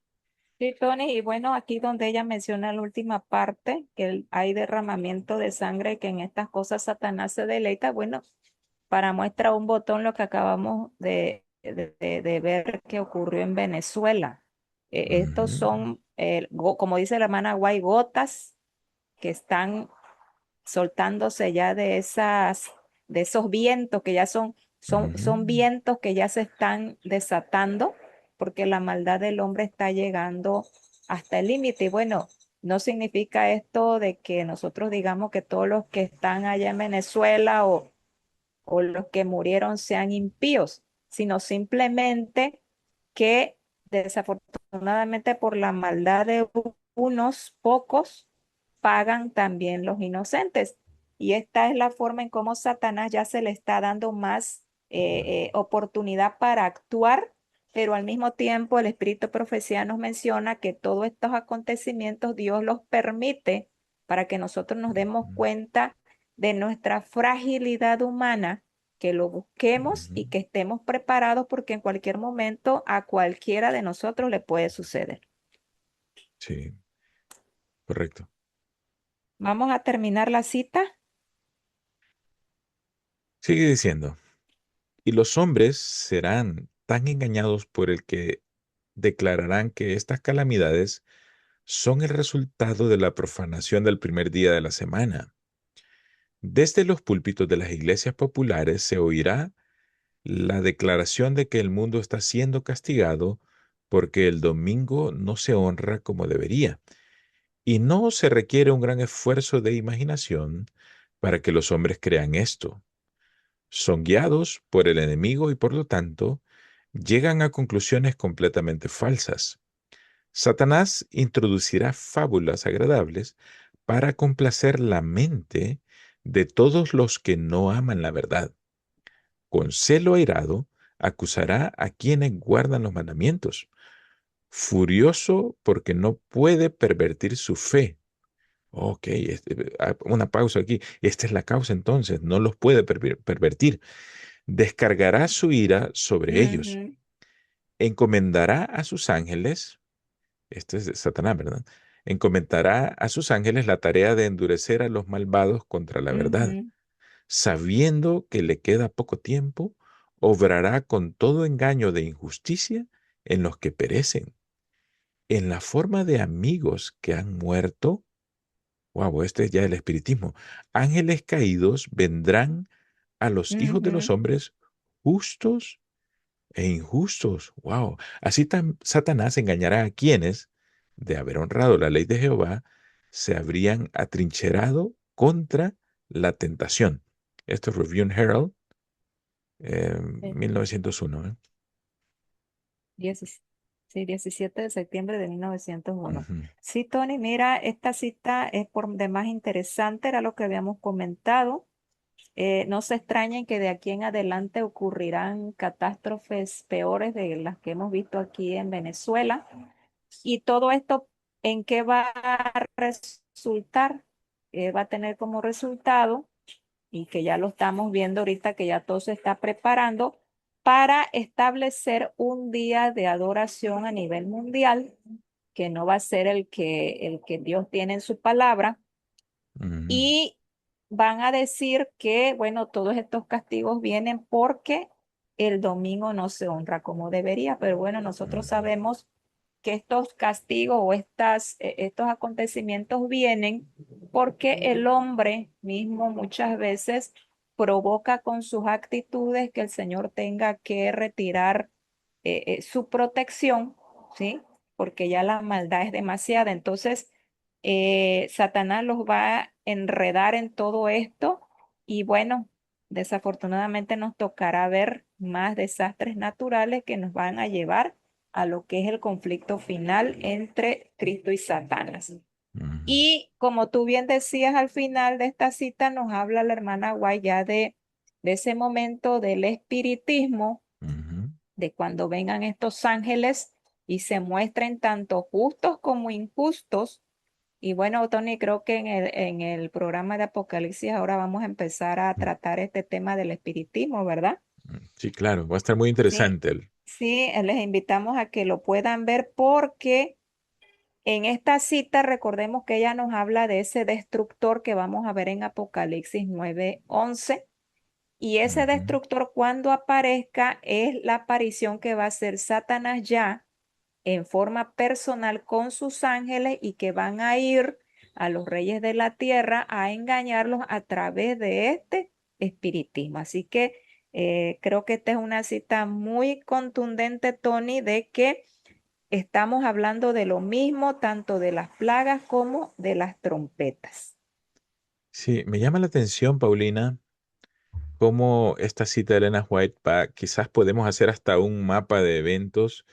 [SPEAKER 2] Sí, Tony, y bueno, aquí donde ella menciona la última parte, que hay derramamiento de sangre, que en estas cosas Satanás se deleita, bueno, para muestra un botón lo que acabamos de ver que ocurrió en Venezuela. Estos
[SPEAKER 1] Ujú,
[SPEAKER 2] son, como dice la hermana Guay, gotas que están soltándose ya de esos vientos que ya
[SPEAKER 1] ujú,
[SPEAKER 2] son vientos que ya se están desatando porque la maldad del hombre está llegando hasta el límite. Y bueno, no significa esto de que nosotros digamos que todos los que están allá en Venezuela o los que murieron sean impíos, sino simplemente que desafortunadamente por la maldad de unos pocos pagan también los inocentes. Y esta es la forma en cómo Satanás ya se le está dando más oportunidad para actuar, pero al mismo tiempo el Espíritu de Profecía nos menciona que todos estos acontecimientos Dios los permite para que nosotros nos demos
[SPEAKER 1] ujú,
[SPEAKER 2] cuenta de nuestra fragilidad humana, que lo busquemos
[SPEAKER 1] ujú.
[SPEAKER 2] y que estemos preparados porque en cualquier momento a cualquiera de nosotros le puede suceder.
[SPEAKER 1] Sí. correcto.
[SPEAKER 2] Vamos a terminar la cita.
[SPEAKER 1] Sigue diciendo, y los hombres serán tan engañados por el que declararán que estas calamidades son el resultado de la profanación del primer día de la semana. Desde los púlpitos de las iglesias populares se oirá la declaración de que el mundo está siendo castigado porque el domingo no se honra como debería. Y no se requiere un gran esfuerzo de imaginación para que los hombres crean esto. Son guiados por el enemigo y por lo tanto llegan a conclusiones completamente falsas. Satanás introducirá fábulas agradables para complacer la mente de todos los que no aman la verdad. Con celo airado, acusará a quienes guardan los mandamientos, furioso porque no puede pervertir su fe. Ok, una pausa aquí. Esta es la causa entonces, no los puede pervertir. Descargará su ira sobre ellos,
[SPEAKER 2] Ujú,
[SPEAKER 1] encomendará a sus ángeles, este es de Satanás, ¿verdad? Encomendará a sus ángeles la tarea de endurecer a los malvados contra la verdad.
[SPEAKER 2] ujú,
[SPEAKER 1] Sabiendo que le queda poco tiempo, obrará con todo engaño de injusticia en los que perecen, en la forma de amigos que han muerto. Wow, este es ya el espiritismo. Ángeles caídos vendrán a los hijos de los
[SPEAKER 2] ujú.
[SPEAKER 1] hombres justos e injustos. Wow. Así Satanás engañará a quienes, de haber honrado la ley de Jehová, se habrían atrincherado contra la tentación. Esto es Review and Herald,
[SPEAKER 2] Eh,
[SPEAKER 1] 1901.
[SPEAKER 2] diecis- sí, 17 de septiembre de 1901.
[SPEAKER 1] Ujú,
[SPEAKER 2] Sí, Tony, mira, esta cita es por demás interesante, era lo que habíamos comentado. No se extrañen que de aquí en adelante ocurrirán catástrofes peores de las que hemos visto aquí en Venezuela. Y todo esto, ¿en qué va a resultar? Va a tener como resultado, y que ya lo estamos viendo ahorita, que ya todo se está preparando para establecer un día de adoración a nivel mundial, que no va a ser el que Dios tiene en su palabra,
[SPEAKER 1] ujú,
[SPEAKER 2] y van a decir que, bueno, todos estos castigos vienen porque el domingo no se honra como debería, pero bueno, nosotros
[SPEAKER 1] ujú,
[SPEAKER 2] sabemos que estos castigos o estos acontecimientos vienen porque el hombre mismo muchas veces provoca con sus actitudes que el Señor tenga que retirar su protección, ¿sí? Porque ya la maldad es demasiada. Entonces, Satanás los va a enredar en todo esto y bueno, desafortunadamente nos tocará ver más desastres naturales que nos van a llevar a lo que es el conflicto final entre Cristo y Satanás.
[SPEAKER 1] ujú,
[SPEAKER 2] Y como tú bien decías al final de esta cita, nos habla la hermana Guay ya de ese momento del espiritismo,
[SPEAKER 1] ujú.
[SPEAKER 2] de cuando vengan estos ángeles y se muestren tanto justos como injustos. Y bueno, Tony, creo que en el programa de Apocalipsis ahora vamos a empezar a tratar este tema del espiritismo, ¿verdad?
[SPEAKER 1] Sí, claro, va a estar muy
[SPEAKER 2] Sí,
[SPEAKER 1] interesante.
[SPEAKER 2] sí, les invitamos a que lo puedan ver porque en esta cita recordemos que ella nos habla de ese destructor que vamos a ver en Apocalipsis 9:11. Y ese
[SPEAKER 1] Ujú,
[SPEAKER 2] destructor cuando aparezca es la aparición que va a hacer Satanás ya en forma personal con sus ángeles y que van a ir a los reyes de la tierra a engañarlos a través de este espiritismo. Así que creo que esta es una cita muy contundente, Tony, de que estamos hablando de lo mismo, tanto de las plagas como de las trompetas.
[SPEAKER 1] sí, me llama la atención, Paulina, cómo esta cita de Elena White va, quizás podemos hacer hasta un mapa de eventos,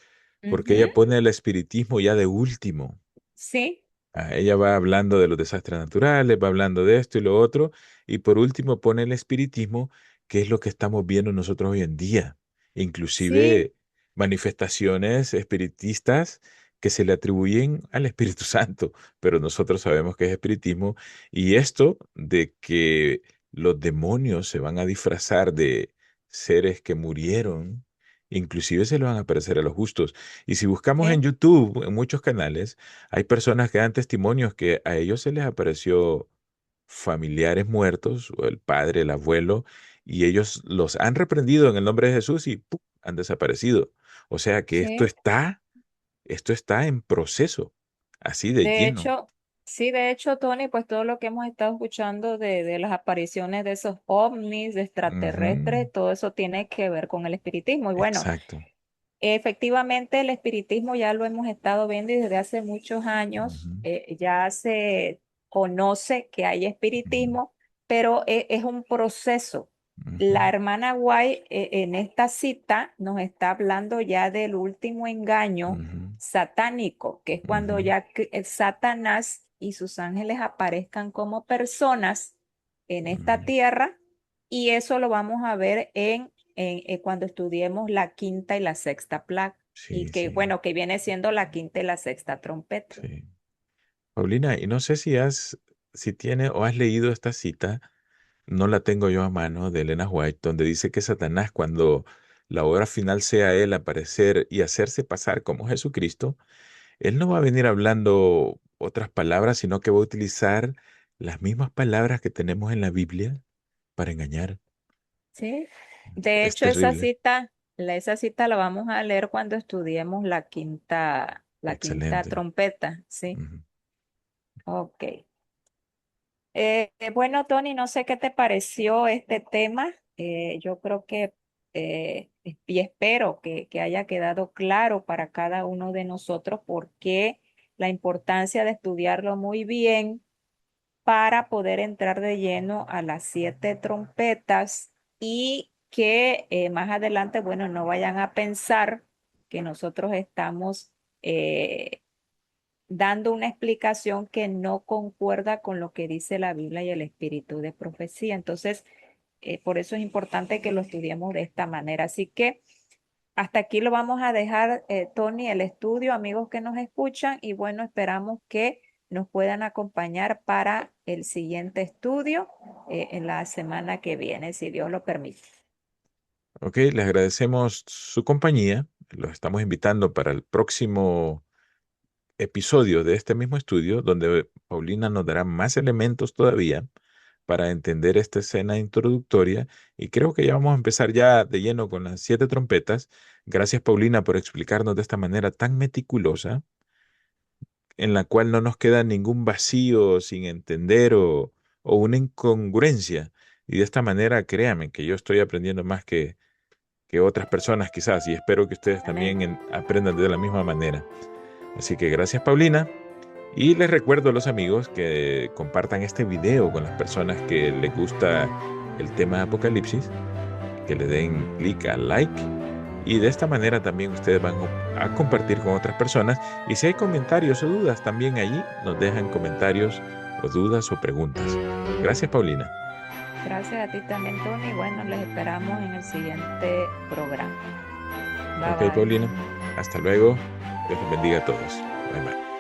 [SPEAKER 1] porque
[SPEAKER 2] Ujú.
[SPEAKER 1] ella pone el espiritismo ya de último.
[SPEAKER 2] Sí,
[SPEAKER 1] Ella va hablando de los desastres naturales, va hablando de esto y lo otro, y por último pone el espiritismo, que es lo que estamos viendo nosotros hoy en día.
[SPEAKER 2] sí,
[SPEAKER 1] Inclusive manifestaciones espiritistas que se le atribuyen al Espíritu Santo, pero nosotros sabemos que es espiritismo. Y esto de que los demonios se van a disfrazar de seres que murieron Inclusive se le van a aparecer a los justos. Y si buscamos en
[SPEAKER 2] Sí,
[SPEAKER 1] YouTube, en muchos canales, hay personas que dan testimonios que a ellos se les apareció familiares muertos, o el padre, el abuelo, y ellos los han reprendido en el nombre de Jesús y ¡pum! Han desaparecido. O sea que
[SPEAKER 2] sí.
[SPEAKER 1] esto está en proceso, así de
[SPEAKER 2] De
[SPEAKER 1] lleno.
[SPEAKER 2] hecho, sí, de hecho, Tony, pues todo lo que hemos estado escuchando de las apariciones de esos ovnis, de
[SPEAKER 1] Ujú.
[SPEAKER 2] extraterrestres, todo eso tiene que ver con el espiritismo. Y bueno,
[SPEAKER 1] Exacto.
[SPEAKER 2] efectivamente, el espiritismo ya lo hemos estado viendo y desde hace muchos años
[SPEAKER 1] Ujú,
[SPEAKER 2] ya se conoce que hay
[SPEAKER 1] ujú,
[SPEAKER 2] espiritismo, pero es un proceso.
[SPEAKER 1] ujú,
[SPEAKER 2] La hermana White en esta cita nos está hablando ya del último engaño
[SPEAKER 1] ujú,
[SPEAKER 2] satánico, que es cuando
[SPEAKER 1] ujú,
[SPEAKER 2] ya Satanás y sus ángeles aparezcan como personas en esta
[SPEAKER 1] ujú.
[SPEAKER 2] tierra y eso lo vamos a ver cuando estudiemos la quinta y la sexta plaga, y
[SPEAKER 1] Sí,
[SPEAKER 2] que
[SPEAKER 1] sí,
[SPEAKER 2] bueno, que viene siendo la quinta y la sexta trompeta.
[SPEAKER 1] sí. Paulina, y no sé si tiene o has leído esta cita, no la tengo yo a mano, de Elena White, donde dice que Satanás, cuando la hora final sea él aparecer y hacerse pasar como Jesucristo, él no va a venir hablando otras palabras, sino que va a utilizar las mismas palabras que tenemos en la Biblia para engañar.
[SPEAKER 2] ¿Sí? De
[SPEAKER 1] Es
[SPEAKER 2] hecho,
[SPEAKER 1] terrible.
[SPEAKER 2] esa cita la vamos a leer cuando estudiemos la quinta
[SPEAKER 1] Excelente.
[SPEAKER 2] trompeta, ¿sí?
[SPEAKER 1] Ujú.
[SPEAKER 2] Ok. Bueno, Tony, no sé qué te pareció este tema. Yo creo que y espero que haya quedado claro para cada uno de nosotros por qué la importancia de estudiarlo muy bien para poder entrar de lleno a las siete trompetas y que más adelante, bueno, no vayan a pensar que nosotros estamos dando una explicación que no concuerda con lo que dice la Biblia y el espíritu de profecía. Entonces, por eso es importante que lo estudiemos de esta manera. Así que hasta aquí lo vamos a dejar, Tony, el estudio, amigos que nos escuchan, y bueno, esperamos que nos puedan acompañar para el siguiente estudio en la semana que viene, si Dios lo permite.
[SPEAKER 1] Ok, les agradecemos su compañía. Los estamos invitando para el próximo episodio de este mismo estudio, donde Paulina nos dará más elementos todavía para entender esta escena introductoria. Y creo que ya vamos a empezar ya de lleno con las siete trompetas. Gracias, Paulina, por explicarnos de esta manera tan meticulosa, en la cual no nos queda ningún vacío sin entender o una incongruencia. Y de esta manera, créame que yo estoy aprendiendo más que otras personas quizás, y espero que ustedes
[SPEAKER 2] Amén.
[SPEAKER 1] también aprendan de la misma manera. Así que gracias, Paulina. Y les recuerdo a los amigos que compartan este video con las personas que les gusta el tema de Apocalipsis, que le den clic al like y de esta manera también ustedes van a compartir con otras personas. Y si hay comentarios o dudas, también allí nos dejan comentarios o dudas o preguntas. Gracias, Paulina.
[SPEAKER 2] Gracias a ti también, Tony. Y bueno, les esperamos en el siguiente programa. Bye
[SPEAKER 1] Ok,
[SPEAKER 2] bye.
[SPEAKER 1] Paulina. Hasta luego. Dios los bendiga a todos. Bye bye.